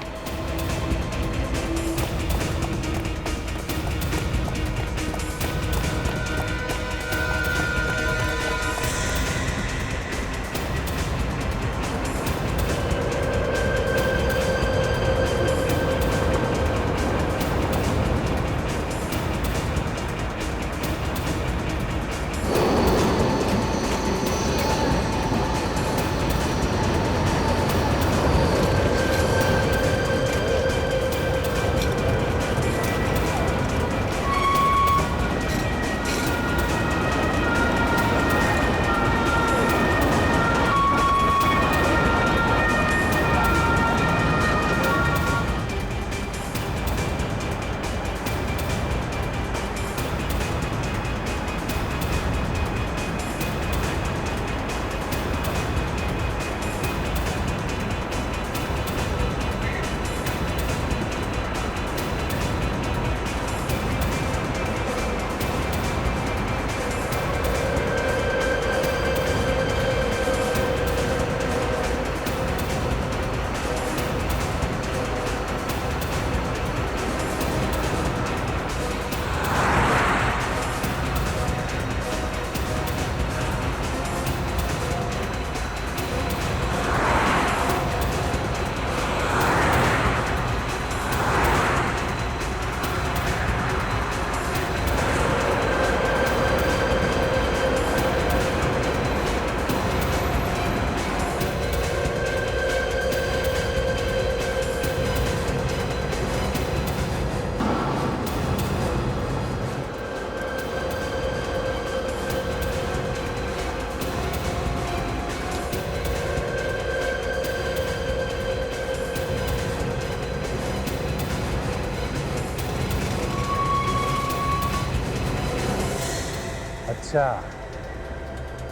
अच्छा,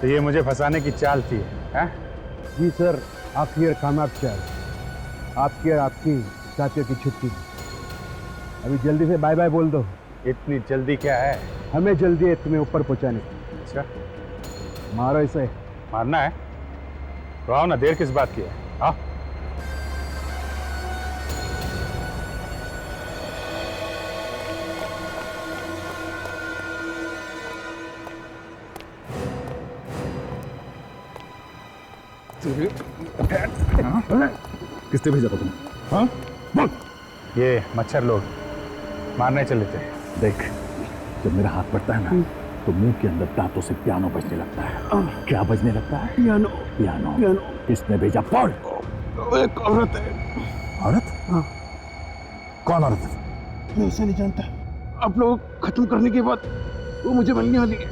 तो ये मुझे फंसाने की चाल थी, हैं? जी सर, आपकी और कामयाब चाल, आपकी और आपकी साथियों की छुट्टी। अभी जल्दी से बाय बाय बोल दो। इतनी जल्दी क्या है? हमें जल्दी है तुम्हें ऊपर पहुंचाने की। अच्छा, मारो इसे। मारना है तो आओ ना, देर किस बात की है? आओ। किसने भेजा था तुम्हें? हाँ? ये मच्छर लोग, मारने चले थे। देख, जब मेरा हाथ पड़ता है ना तो मुंह के अंदर दांतों से पियानो बजने लगता है। क्या बजने लगता है? पियानो। पियानो। पियानो। किसने भेजा? पढ़। एक औरत है। औरत? हाँ। कौन औरत? मैं उसे नहीं जानता। आप लोग खत्म करने के बाद वो मुझे मिलने वाली है।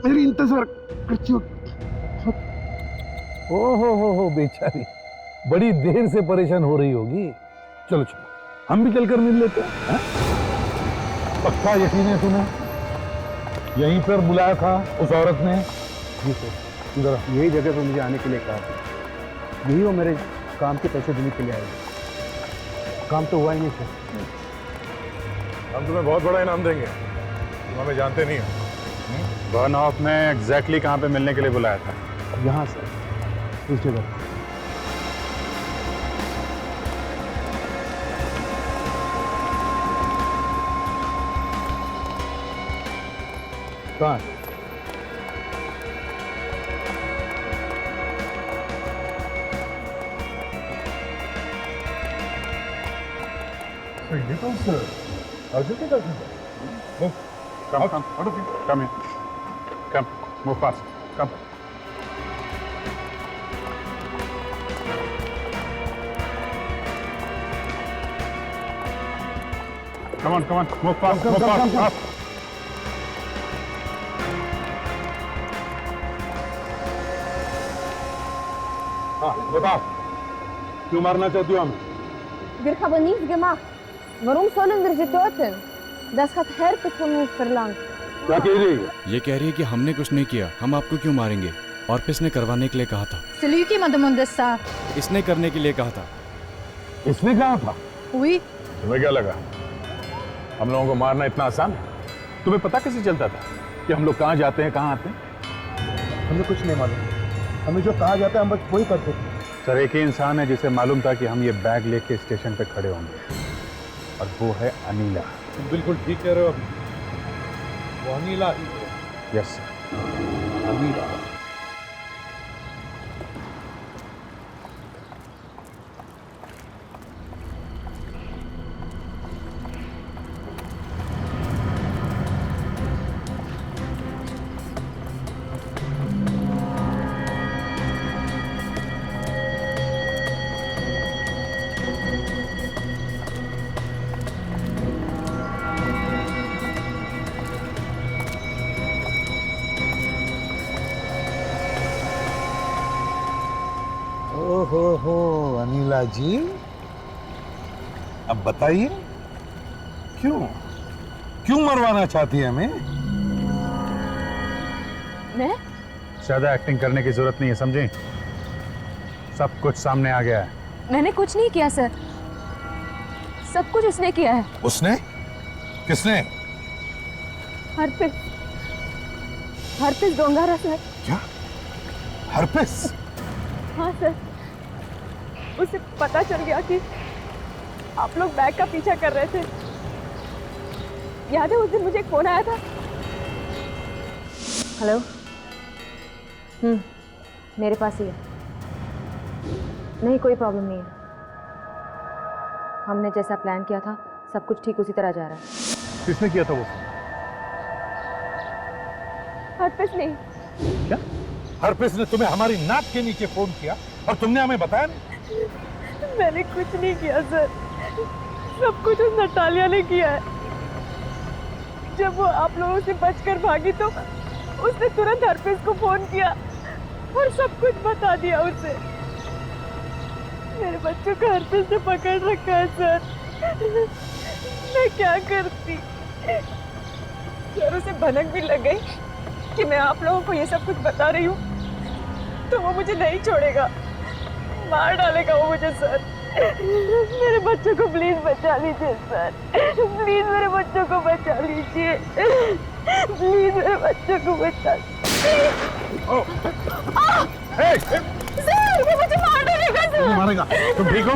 मेरी इंतजार करती हो। ओ हो बेचारी, बड़ी देर से परेशान हो रही होगी। चलो चलो, हम भी चलकर मिल लेते हैं। पक्का यकीन है तुम्हें? यहीं पर बुलाया था उस औरत ने? जी सर, इधर यही जगह पर मुझे आने के लिए कहा था। यही वो मेरे काम के पैसे देने के लिए आए। काम तो हुआ ही नहीं सर। हम तुम्हें बहुत बड़ा इनाम देंगे। तुम हमें जानते नहीं हो। बर्नऑफ ने एग्जैक्टली कहाँ पे मिलने के लिए बुलाया था? यहाँ सर, उस जगह। कहाँ? So you don't, sir. Arjun doesn't. Move. Come, come. Out of here. Come here. Come. Move fast. Come. Come on, come on. Move fast. Move fast. Up. हाँ, बताओ, क्यों मारना चाहती हो हमें? Wir haben nichts gemacht. Warum sollen wir sie töten? Das hat Herpes von uns verlangt. क्या कह रही है? ये कह रही है कि हमने कुछ नहीं किया, हम आपको क्यों मारेंगे? ऑर्पिस ने करवाने के लिए कहा था। Celui qui m'a demandé ça. इसने करने के लिए कहा था। इसने कहा था? Oui. तुम्हें क्या लगा हम लोगों को मारना इतना आसान है? तुम्हें पता कैसे चलता था कि हम लोग कहाँ जाते हैं, कहाँ आते हैं? हमें कुछ नहीं मालूम। हमें जो कहा जाता है हम बस वही करते थे। सर, एक ही इंसान है जिसे मालूम था कि हम ये बैग लेके स्टेशन पे खड़े होंगे, और वो है अनीला। तुम बिल्कुल ठीक कह रहे हो। वो अनीला ही है। Yes sir, Anila. हो अनिला जी, अब बताइए क्यों मरवाना चाहती है हमें? मैं? ज्यादा एक्टिंग करने की जरूरत नहीं है, समझे? सब कुछ सामने आ गया है। मैंने कुछ नहीं किया सर, सब कुछ उसने किया है। उसने? किसने? Herpes डोंगारा sir. क्या? हरपिस? हाँ सर, उसे पता चल गया कि आप लोग बैग का पीछा कर रहे थे। याद है उस दिन मुझे एक फोन आया था? हेलो। मेरे पास ही है। नहीं, कोई प्रॉब्लम नहीं है। हमने जैसा प्लान किया था सब कुछ ठीक उसी तरह जा रहा है। किसने किया था वो? हरपिस ने। क्या? हरपिस ने तुम्हें हमारी नाक के नीचे फोन किया और तुमने हमें बताया नहीं? मैंने कुछ नहीं किया सर, सब कुछ उस नटालिया ने किया है। जब वो आप लोगों से बचकर भागी तो उसने तुरंत हरपिस को फोन किया और सब कुछ बता दिया उसे। मेरे बच्चों को हरपिस ने पकड़ रखा है सर। मैं क्या करती? सर, उसे भनक भी लग गई कि मैं आप लोगों को ये सब कुछ बता रही हूँ तो वो मुझे नहीं छोड़ेगा, मार डालेगा वो मुझे। सर, मेरे बच्चों को प्लीज बचा लीजिए सर, प्लीज मेरे बच्चों को बचा लीजिए, प्लीज मेरे बच्चों को बचा लीजिए। सर, वो मुझे मार डालेगा सर। मारेगा? तुम ठीक हो?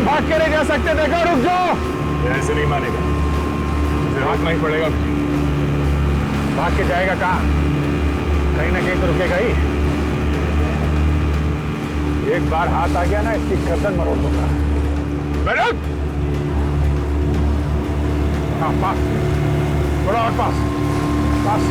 भाग के नहीं जा सकते, देखो रुक जाओ। ऐसे नहीं मानेगा, भागना ही पड़ेगा। भाग के जाएगा कहाँ? कहीं ना कहीं तो रुकेगा ही। एक बार हाथ आ गया ना, इसकी गर्दन मरोड़ दूंगा। मेहनत, हाँ पास, थोड़ा और पास, पास।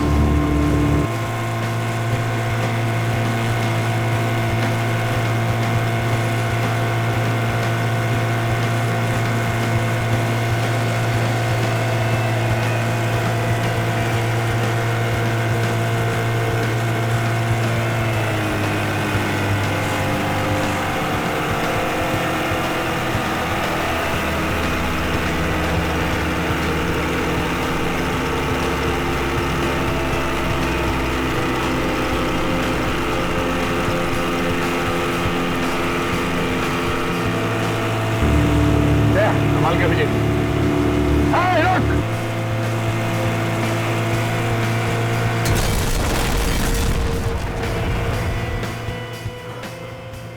संभाल के विजय। रुक।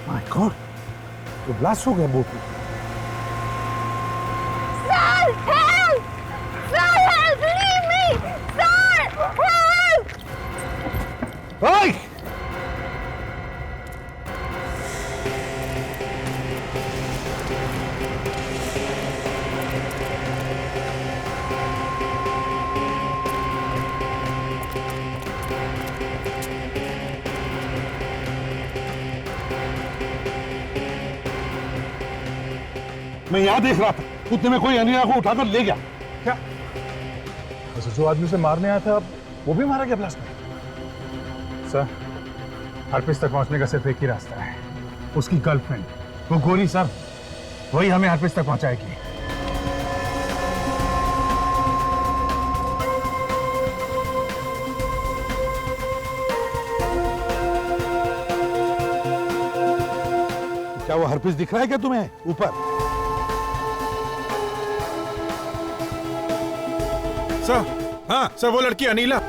माय गॉड, तो ब्लास्ट हो गया बोट में। Sir, help! Sir, help! Leave me! Sir, help! ओए! मैं यहां देख रहा था, कुत्ते में कोई अनिया को उठाकर ले गया। क्या? अच्छा, जो आदमी से मारने आया था वो भी मारा गया ब्लास्ट में? सर, हरपिस तक पहुंचने का सिर्फ एक ही रास्ता है, उसकी गर्लफ्रेंड, वो गोरी सर, वही हमें हरपिस तक पहुंचाएगी। क्या वो हरपिस दिख रहा है क्या तुम्हें ऊपर? सर, हाँ सर, वो लड़की अनीला।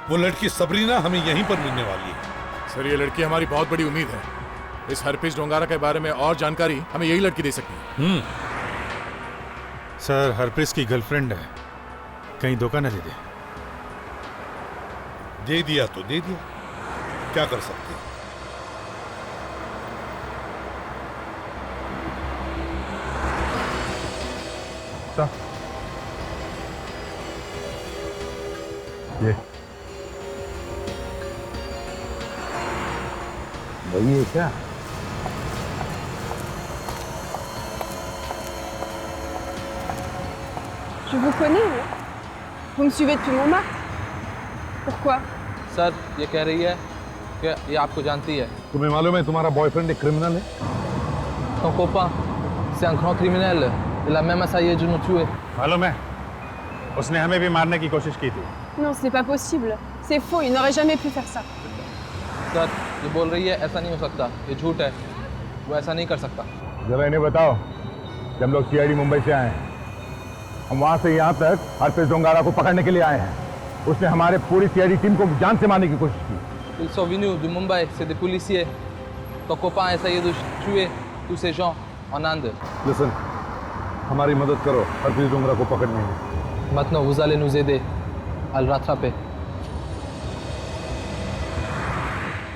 वो लड़की सबरीना हमें यहीं पर मिलने वाली है। सर, ये लड़की हमारी बहुत बड़ी उम्मीद है। इस हरपिस डोंगारा के बारे में और जानकारी हमें यही लड़की दे सकती है। सर, हरप्रीत की गर्लफ्रेंड है, कहीं धोखा न दे दे। दे दिया तो दे दिया, क्या कर सकते हैं। ये वही है क्या? Je vous connais, hein? Vous me suivez depuis Montmartre? Pourquoi? Sir, ये कह रही है कि ये आपको जानती है। तुम्हें मालूम है तुम्हारा बॉयफ्रेंड एक क्रिमिनल है? Ton copain, c'est un grand criminel. Il a même essayé de nous tuer. मालूम है, उसने हमें भी मारने की कोशिश की थी। Non, ce n'est pas possible. C'est faux, il n'aurait jamais pu faire ça. Sir, ये बोल रही है ऐसा नहीं हो सकता, ये झूठ है, वो ऐसा नहीं कर सकता। जरा इन्हें बताओ, जब लोग सीआईडी मुंबई से आए हैं, हम वहां से यहाँ तक हरप्रीत डोंगारा को पकड़ने के लिए आए हैं। उसने हमारे पूरी सीआईडी टीम को जान से मारने की कोशिश की। Ils sont venus de Mumbai, c'est des policiers. Ton copain a essayé de tuer tous ces gens en Inde. Listen, हमारी मदद करो हरप्रीत डोंगरा को पकड़ने में। Maintenant, vous allez nous aider à le rattraper.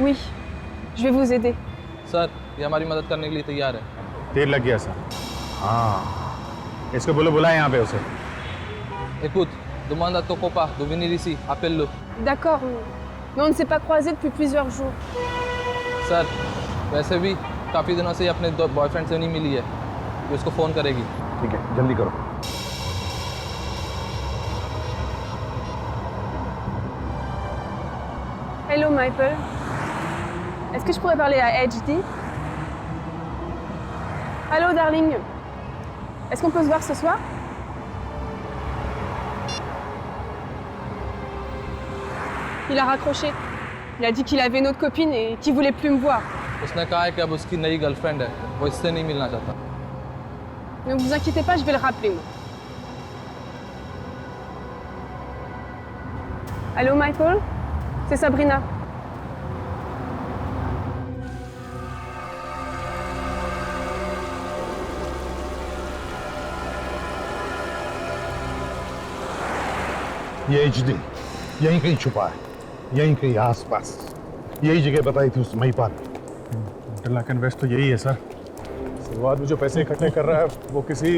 Oui, je vais vous aider. Sir, ये हमारी मदद करने के लिए तैयार है। तेल लग गया सर। हाँ, इसको बोलो, बुलाए यहाँ पे उसे। Écoute, demande à ton copain de venir ici, appelle-le. D'accord, mais on ne s'est pas croisés depuis plusieurs jours. Sir, वैसे भी काफ़ी दिनों से ये अपने बॉयफ्रेंड से नहीं मिली है, वो इसको फ़ोन करेगी। ठीक है, जल्दी करो। Hello, Michael. Est-ce que je pourrais parler à HD? Allô, darling. Est-ce qu'on peut se voir ce soir? Il a raccroché. Il a dit qu'il avait une autre copine et qu'il voulait plus me voir. उसने कहा है कि अब उसकी नई girlfriend है, वो इससे नहीं मिलना चाहता। Ne vous inquiétez pas, je vais le rappeler. Moi. Allô, Michael? C'est Sabrina. ये एचडी यहीं कहीं छुपा है, यहीं कहीं आसपास। यही जगह बताई थी उस महिपाल। इंटरलॉक इन्वेस्ट तो यही है सर। शुरुआत में जो पैसे इकट्ठे कर रहा है वो किसी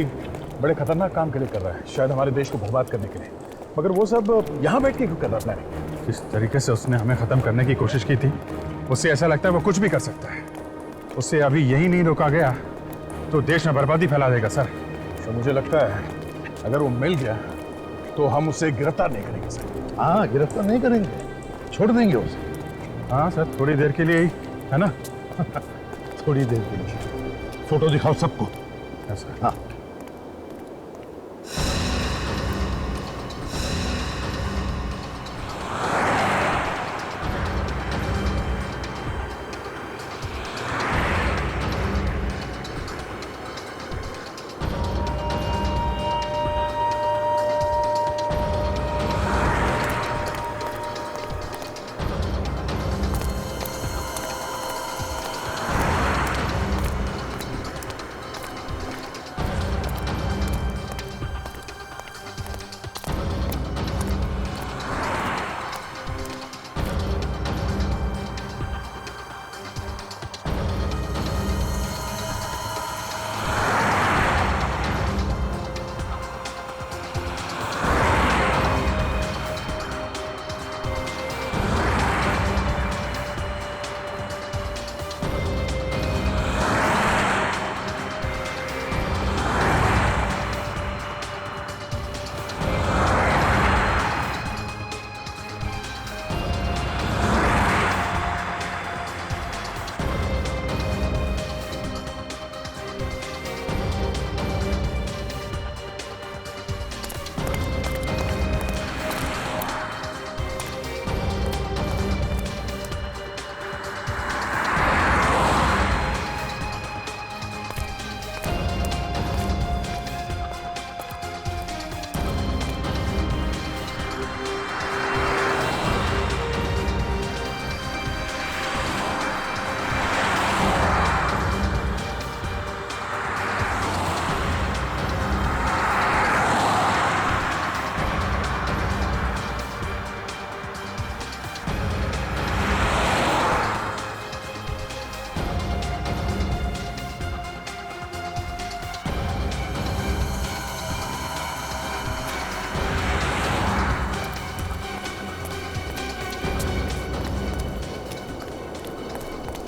बड़े खतरनाक काम के लिए कर रहा है, शायद हमारे देश को बर्बाद करने के लिए। मगर वो सब यहाँ बैठ के क्यों कर रहा है प्लानिंग? जिस तरीके से उसने हमें खत्म करने की कोशिश की थी, उससे ऐसा लगता है वो कुछ भी कर सकता है। उससे अभी यही नहीं रोका गया तो देश में बर्बादी फैला देगा सर। तो मुझे लगता है अगर वो मिल गया तो हम उसे गिरफ्तार नहीं करेंगे सर। हाँ, गिरफ्तार नहीं करेंगे, छोड़ देंगे उसे। हाँ सर, थोड़ी देर के लिए ही, है ना? थोड़ी देर के लिए। फोटो दिखाओ सबको। हाँ।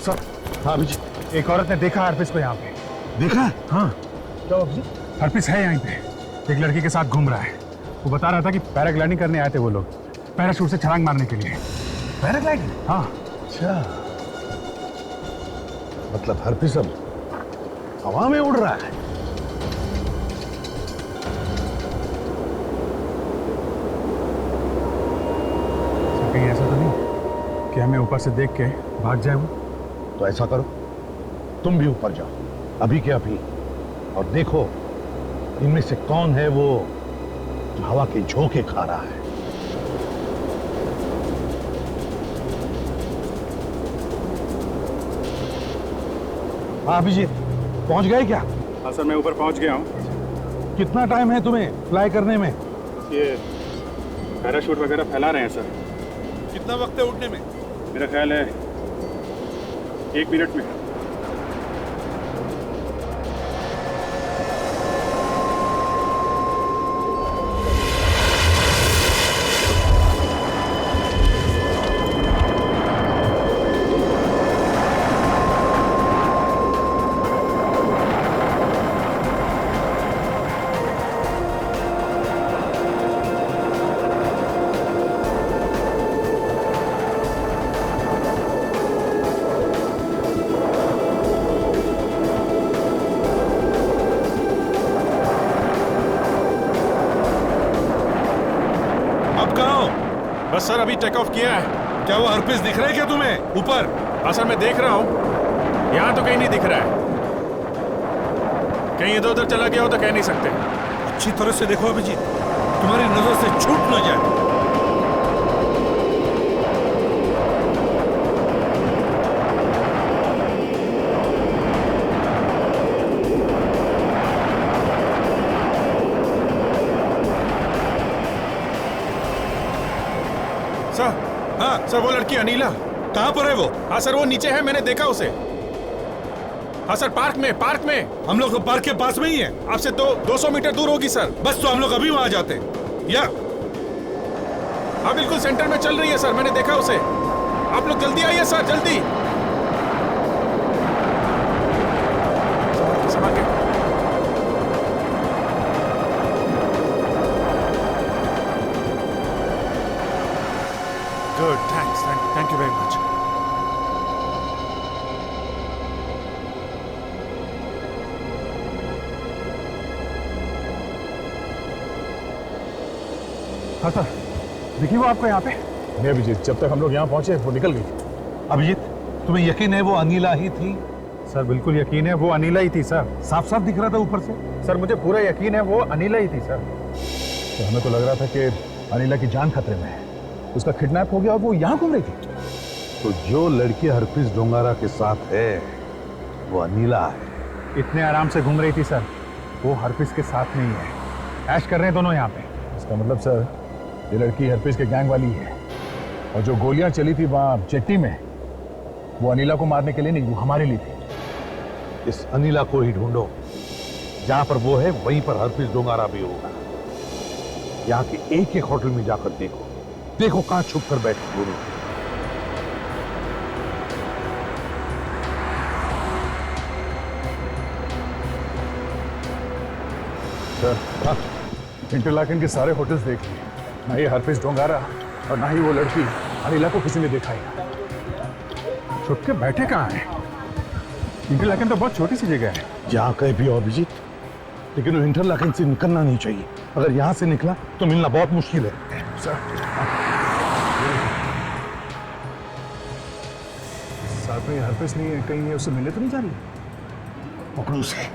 सर, हाँ अभिजीत, एक औरत ने देखा हरप्रीत को यहाँ पे। देखा? हाँ। क्या अभिजीत? हरप्रीत है यहाँ पे, एक लड़की के साथ घूम रहा है। वो बता रहा था कि पैराग्लाइडिंग करने आए थे वो लोग, पैराशूट से छलांग मारने के लिए। पैराग्लाइडिंग? हाँ। अच्छा, मतलब हरप्रीत अब हवा में उड़ रहा है। कहीं ऐसा तो नहीं कि हमें ऊपर से देख के भाग जाए वो? तो ऐसा करो, तुम भी ऊपर जाओ, अभी के अभी, और देखो इनमें से कौन है वो जो हवा के झोंके खा रहा है। हाँ अभिजीत, पहुंच गए क्या? हाँ सर, मैं ऊपर पहुंच गया हूँ। कितना टाइम है तुम्हें फ्लाई करने में? ये पैराशूट वगैरह फैला रहे हैं सर। कितना वक्त है उड़ने में? मेरा ख्याल है 1 मिनट में। सर अभी टेक ऑफ किया है। क्या वो हरपिस दिख रहा है क्या तुम्हें ऊपर? हाँ सर मैं देख रहा हूँ, यहाँ तो कहीं नहीं दिख रहा है। कहीं इधर उधर चला गया हो तो कह नहीं सकते। अच्छी तरह से देखो अभिजीत, तुम्हारी नजर से छूट न जाए। सर, हाँ सर वो लड़की अनीला कहाँ पर है वो? हाँ सर वो नीचे है, मैंने देखा उसे। हाँ सर पार्क में। हम लोग पार्क के पास में ही है, आपसे तो 200 मीटर दूर होगी सर। बस तो हम लोग अभी वहां जाते हैं। या हाँ बिल्कुल सेंटर में चल रही है सर, मैंने देखा उसे। आप लोग जल्दी आइए सर, जल्दी। संभाल के। Good, thank you very much. हाँ सर, देखिए वो आपको यहाँ पे। नहीं अभिजीत, जब तक हम लोग यहाँ पहुंचे वो निकल गई। अभिजीत, तुम्हें यकीन है वो अनीला ही थी? सर बिल्कुल यकीन है वो अनीला ही थी सर, साफ साफ दिख रहा था ऊपर से। सर मुझे पूरा यकीन है वो अनीला ही थी सर। तो हमें तो लग रहा था कि अनीला की जान खतरे में है, उसका किडनैप हो गया और वो यहाँ घूम रही थी। तो जो लड़की हरप्रीत डोंगारा के साथ है वो अनीला है। इतने आराम से घूम रही थी सर, वो हरप्रीत के साथ नहीं है। ऐश कर रहे हैं दोनों यहाँ पे। इसका मतलब सर ये लड़की हरप्रीत के गैंग वाली है, और जो गोलियां चली थी वहां जेट्टी में वो अनीला को मारने के लिए नहीं, वो हमारे लिए थी। इस अनीला को ही ढूंढो, जहां पर वो है वहीं पर हरप्रीत डोंगारा भी होगा। यहाँ के एक एक होटल में जाकर देखो कहां छुप कर बैठे दोनों। सर हाँ, इंटरलाकन के सारे होटल्स देख लिए, ना ये हरप्रीत डोंगारा और ना ही वो लड़की अनीला को किसी ने देखा ही। छुप के बैठे कहाँ हैं? इंटरलाकन तो बहुत छोटी सी जगह है। जहाँ कहीं भी हो अभिजीत, लेकिन वो इंटरलाकन से निकलना नहीं चाहिए। अगर यहाँ से निकला तो मिलना बहुत मुश्किल है। सर साथ में हरप्रीत नहीं है, कहीं उससे मिलने तो नहीं जा रही? पकड़ो उसे।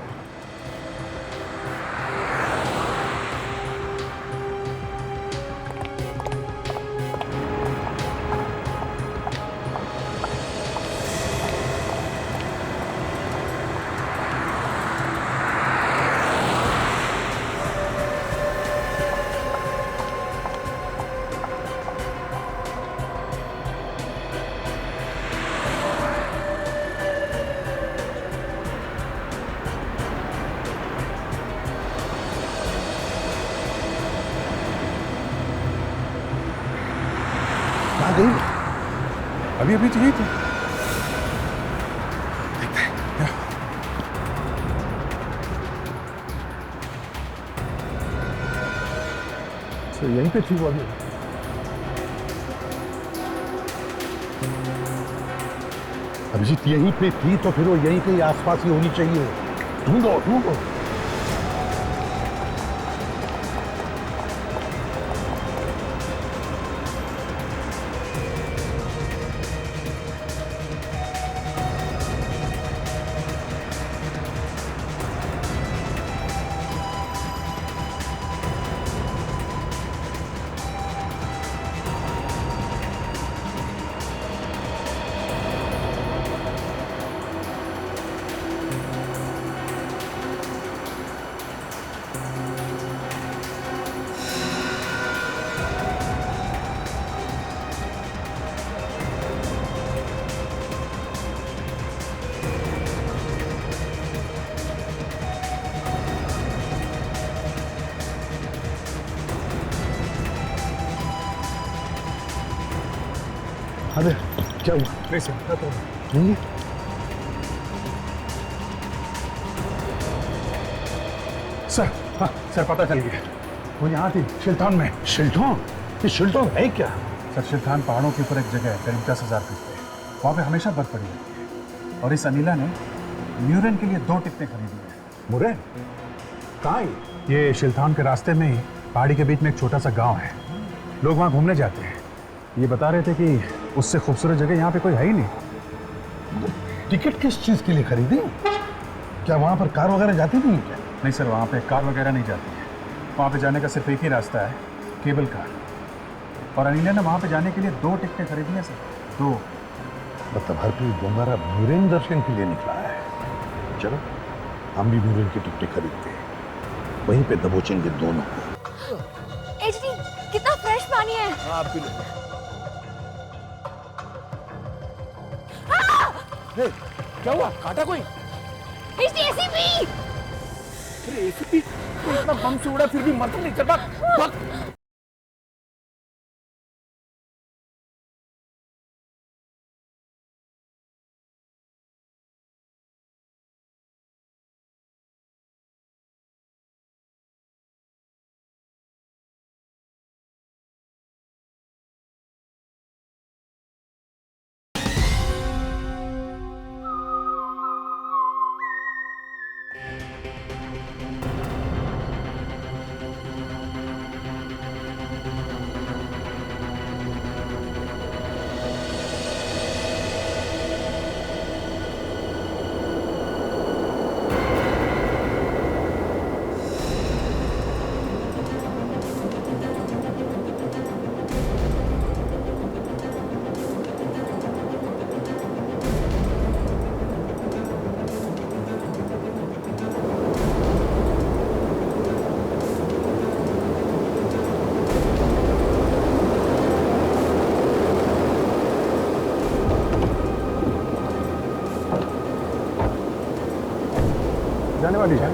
अभी अभी तो यही थे। तो यहीं पे थी वो अभी। अभिजीत यहीं पे थी तो फिर वो यहीं के आसपास ही होनी चाहिए। ढूंढो ढूंढो। अरे क्या हुआ? नहीं सर, क्या तो नहीं। सर हाँ सर पता चल गया, वो यहाँ थी शिल्थान में। शिल्थान? ये शिल्थान है क्या? सर शिल्थान पहाड़ों के ऊपर एक जगह है, करीब 10,000 फीट पे। वहाँ पे हमेशा बर्फ पड़ी रहती है, और इस अनीला ने म्यूरेन के लिए 2 टिकटें खरीदी हैं। मुरेन? कहाँ है? ये शिल्थान के रास्ते में ही पहाड़ी के बीच में एक छोटा सा गांव है। लोग वहाँ घूमने जाते हैं। ये बता रहे थे कि उससे खूबसूरत जगह यहाँ पे कोई है ही नहीं। टिकट किस चीज के लिए खरीदी? क्या वहां पर कार वगैरह जाती नहीं है क्या? नहीं सर, वहाँ पे कार वगैरह नहीं जाती है। वहाँ पे जाने का सिर्फ एक ही रास्ता है, केबल कार। और अनिल ने वहाँ पे जाने के लिए 2 टिकटें खरीदी हैं सर, 2। मतलब हरप्रीत दोबारा म्यूरेन दर्शन के लिए निकला है। चलो हम भी म्यूरेन की टिकटें खरीदते हैं, वहीं पे दबोचेंगे दोनों को। एचडी कितना फ्रेश पानी है। हाँ पी लो। क्या हुआ? काटा कोई? HD ACP. अरे एसीपी तो इतना बम से उड़ा फिर भी मर तो नहीं। चल भाग। जाने वाली है।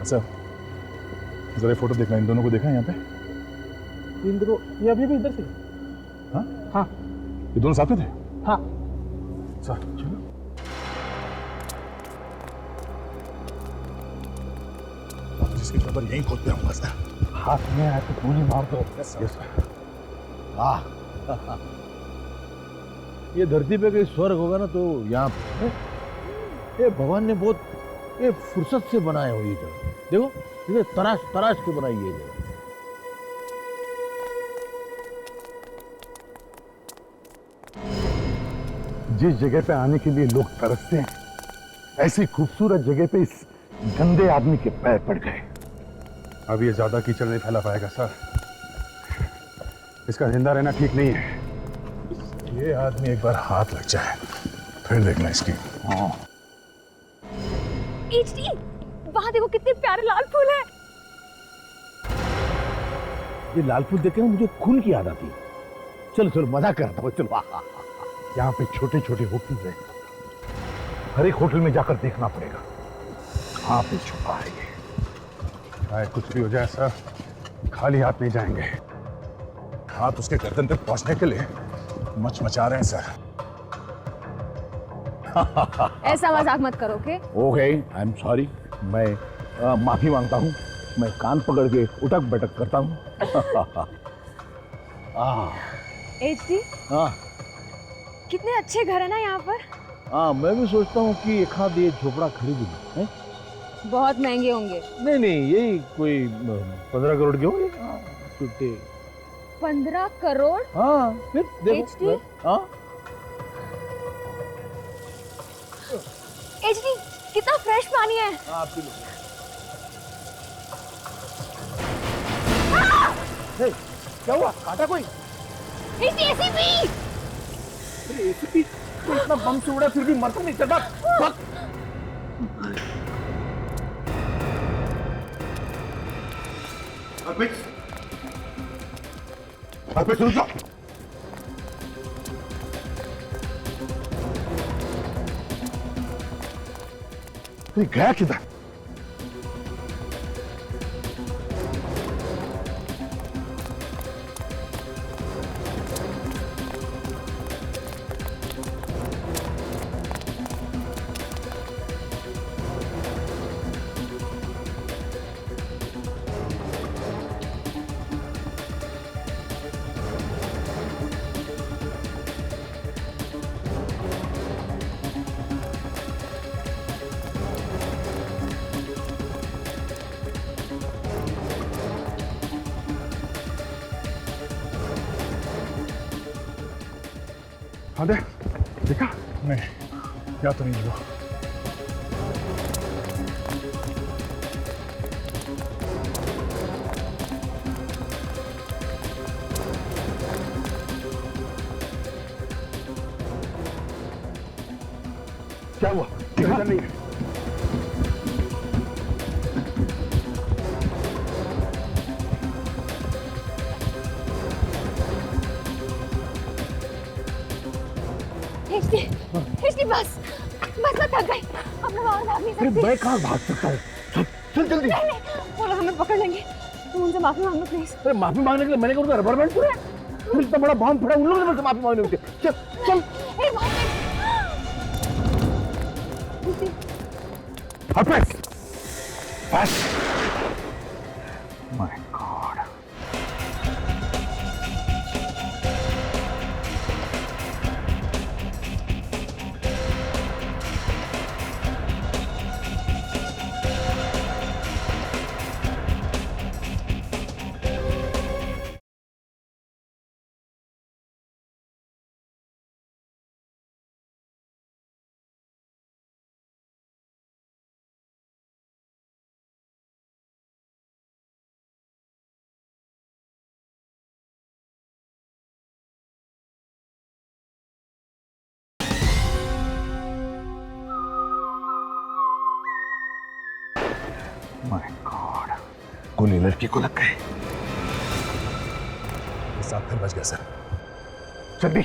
सर जरा फोटो देखना, इन दोनों को देखा है यहाँ पे? इन दोनों ये अभी भी इधर से? हाँ हाँ ये दोनों साथ में थे? हाँ सर चलो। जिसकी खबर यहीं खोलते होंगे सर। हाथ में आए तो गोली मार दो। Yes sir. वाह ये धरती पे कहीं स्वर्ग होगा ना तो यहाँ पे। ये भगवान ने बहुत ये फुर्सत से बनाया हो ये जगह। देखो इसे तराश तराश के बनाई ये जगह। जिस जगह पे आने के लिए लोग तरसते हैं, ऐसी खूबसूरत जगह पे इस गंदे आदमी के पैर पड़ गए। अब ये ज्यादा कीचड़ नहीं फैला पाएगा सर। इसका जिंदा रहना ठीक नहीं है। ये आदमी एक बार हाथ लग जाए फिर देखना इसकी। हाँ एचडी वहां देखो कितने प्यारे लाल फूल हैं। ये लालपुर देख के ना मुझे खून की याद आती। चलो चलो मजा करता हूँ, चलो। यहाँ पे छोटे छोटे होटल है, हर एक होटल में जाकर देखना पड़ेगा कहाँ पे छुपा है ये। चाहे कुछ भी हो जाए सर, खाली हाथ नहीं जाएंगे। हाथ उसके गर्दन तक पहुंचने के लिए मचा रहे हैं सर। ऐसा मजाक मत करो, okay? Okay, I am sorry. मैं माफी मांगता हूँ। मैं कान पकड़ के उठक बैठक करता हूँ। HD? हाँ कितने अच्छे घर है ना यहाँ पर। हाँ, मैं भी सोचता हूँ कि एक हाथ ये झोपड़ा खरीद लूँ। बहुत महंगे होंगे। नहीं नहीं, यही कोई 15 करोड़ के होंगे। छुट्टे 15 करोड़? हाँ, फिर देखो। HD? हाँ HD, कितना फ्रेश पानी है। हाँ, पी लो। क्या हुआ? काटा कोई? HD, ऐसी पी। अरे ऐसी पी तो इतना बम से उड़ा फिर भी मरता नहीं। चल भाग। अर्पित रुक जाओ। गया किधर? हाँ दे, देखा? नहीं, क्या तो नहीं हुआ। क्या हुआ? देखा नहीं? HD, बस मैं थक गई। अब मैं और भाग नहीं सकती। मैं कहाँ भाग सकता हूँ? चल जल्दी। नहीं, वो लोग हमें पकड़ लेंगे। तुम उनसे माफी मांग लो प्लीज। अरे माफी मांगने के लिए मैंने कहा रबर बैंड पूरा फिर इतना बड़ा बॉम्ब फटा, उन लोगों ने मुझसे माफी मांगनी होती। चल चल। अर्पित, बस। My God. माय गॉड, गोली लड़की को लग गई। साथ फिर बच गया सर। जल्दी।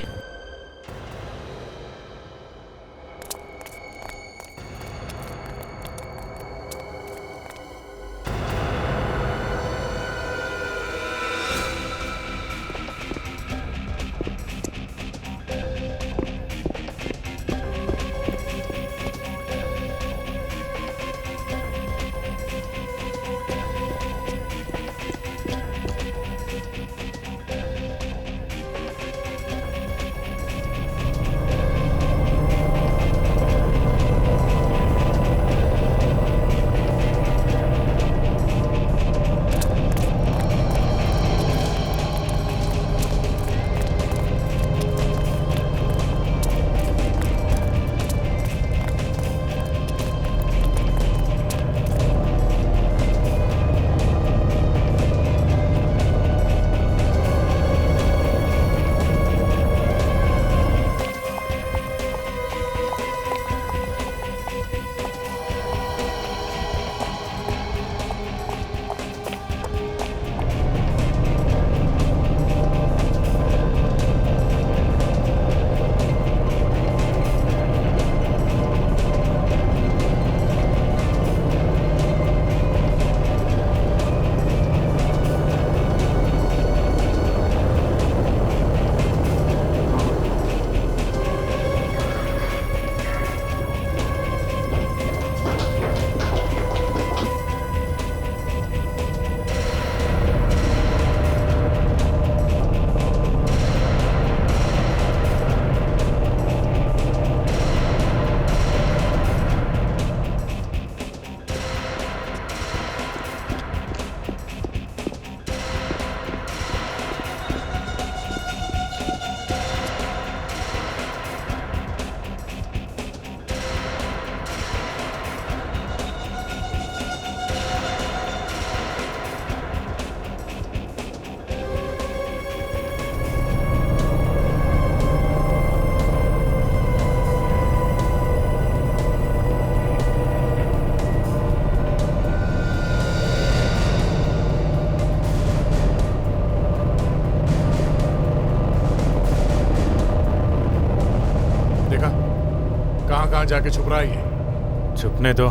कहाँ जाके छुप रहा है ये? छुपने दो,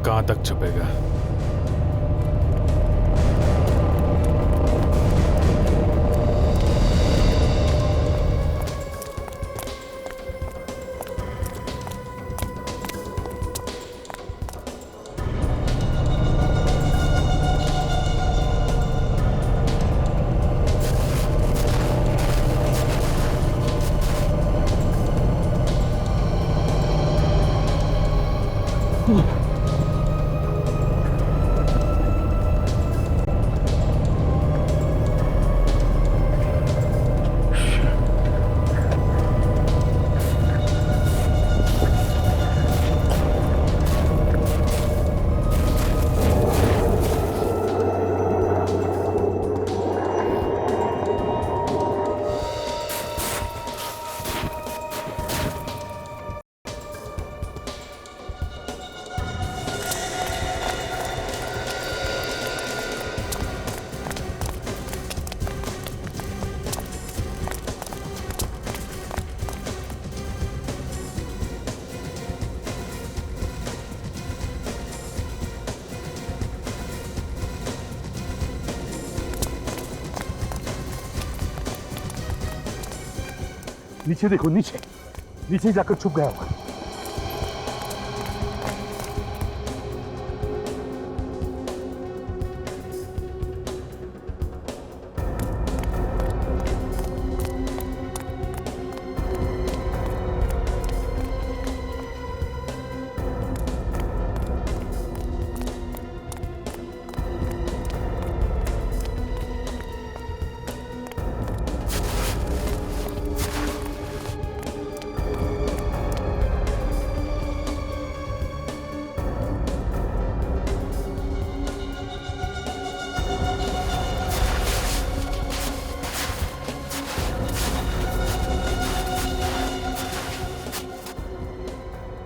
कहाँ तक छुपेगा? नीचे देखो, नीचे नीचे जाकर छुप गया होगा।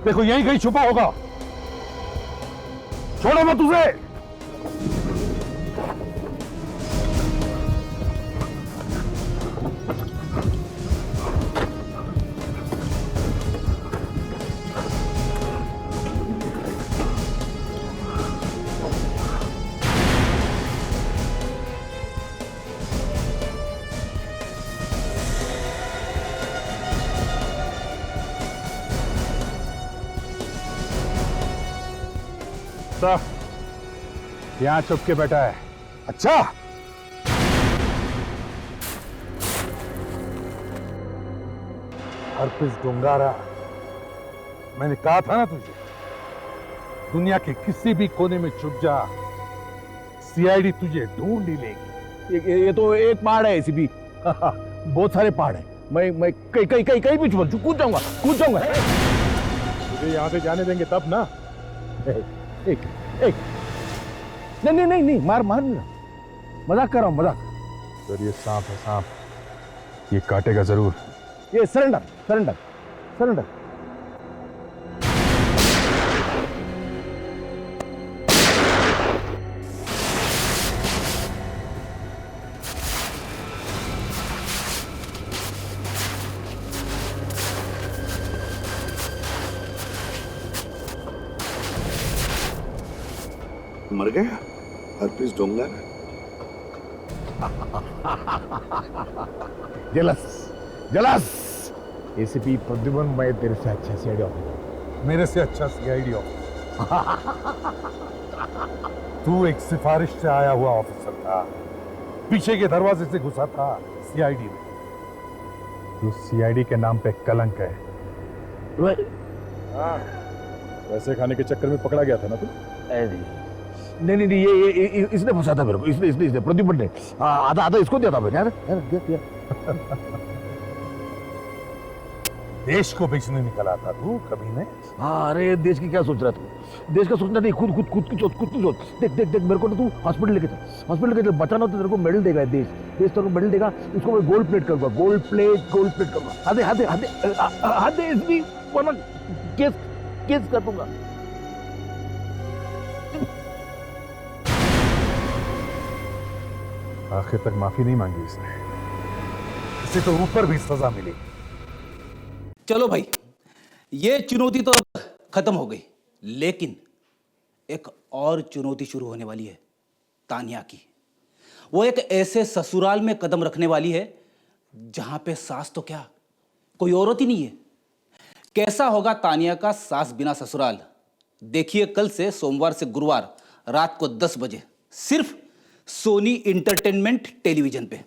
देखो यहीं कहीं छुपा होगा, छोड़ो मत उसे। यहां छुप के बैठा है। अच्छा, हरपिस डोंगारा, मैंने कहा था ना तुझे, दुनिया के किसी भी कोने में छुप जा, सीआईडी तुझे ढूंढ ही लेगी। ये तो एक पहाड़ है एसीपी, बहुत सारे पहाड़ है। मैं कहीं भी कूद जाऊंगा। तुझे यहां से जाने देंगे तब ना। एक नहीं, मार मजाक कर रहा हूं, मजाक। सर ये सांप है, सांप, ये काटेगा जरूर। ये सरेंडर। मर गया हरपिस डोंगर। जलस एसीपी प्रद्युमन, मैं तेरे से अच्छा सीआईडी ऑफिसर। मेरे से अच्छा सीआईडी ऑफिसर। तू एक सिफारिश से आया हुआ ऑफिसर था, पीछे के दरवाजे से घुसा था सीआईडी में। तू सीआईडी के नाम पे कलंक है। पैसे खाने के चक्कर में पकड़ा गया था ना तू? नहीं, ये इसने फंसा था मेरे को। इसने प्रद्युमन ने आधा इसको दिया था मैंने। यार दिया। देश को बेचने निकला था तू कभी ने। हाँ, अरे देश की क्या सोच रहा तू? देश का सोचना नहीं, खुद की सोच। देख मेरे को ना तू हॉस्पिटल लेके चल। बचाना तो तेरे को मेडल देगा देश तेरे को मेडल देगा। उसको मैं गोल्ड प्लेट करूंगा, गोल्ड प्लेट करूंगा। हाथे इसकी वरना केस कर दूंगा। आखिर तक माफी नहीं मांगी इसने, इसे तो ऊपर भी सजा मिली। चलो भाई, ये चुनौती तो खत्म हो गई, लेकिन एक और चुनौती शुरू होने वाली है तानिया की। वो एक ऐसे ससुराल में कदम रखने वाली है जहां पे सास तो क्या, कोई औरत ही नहीं है। कैसा होगा तानिया का सास बिना ससुराल? देखिए कल से सोमवार से गुरुवार रात को 10 बजे सिर्फ सोनी इंटरटेनमेंट टेलीविजन पे।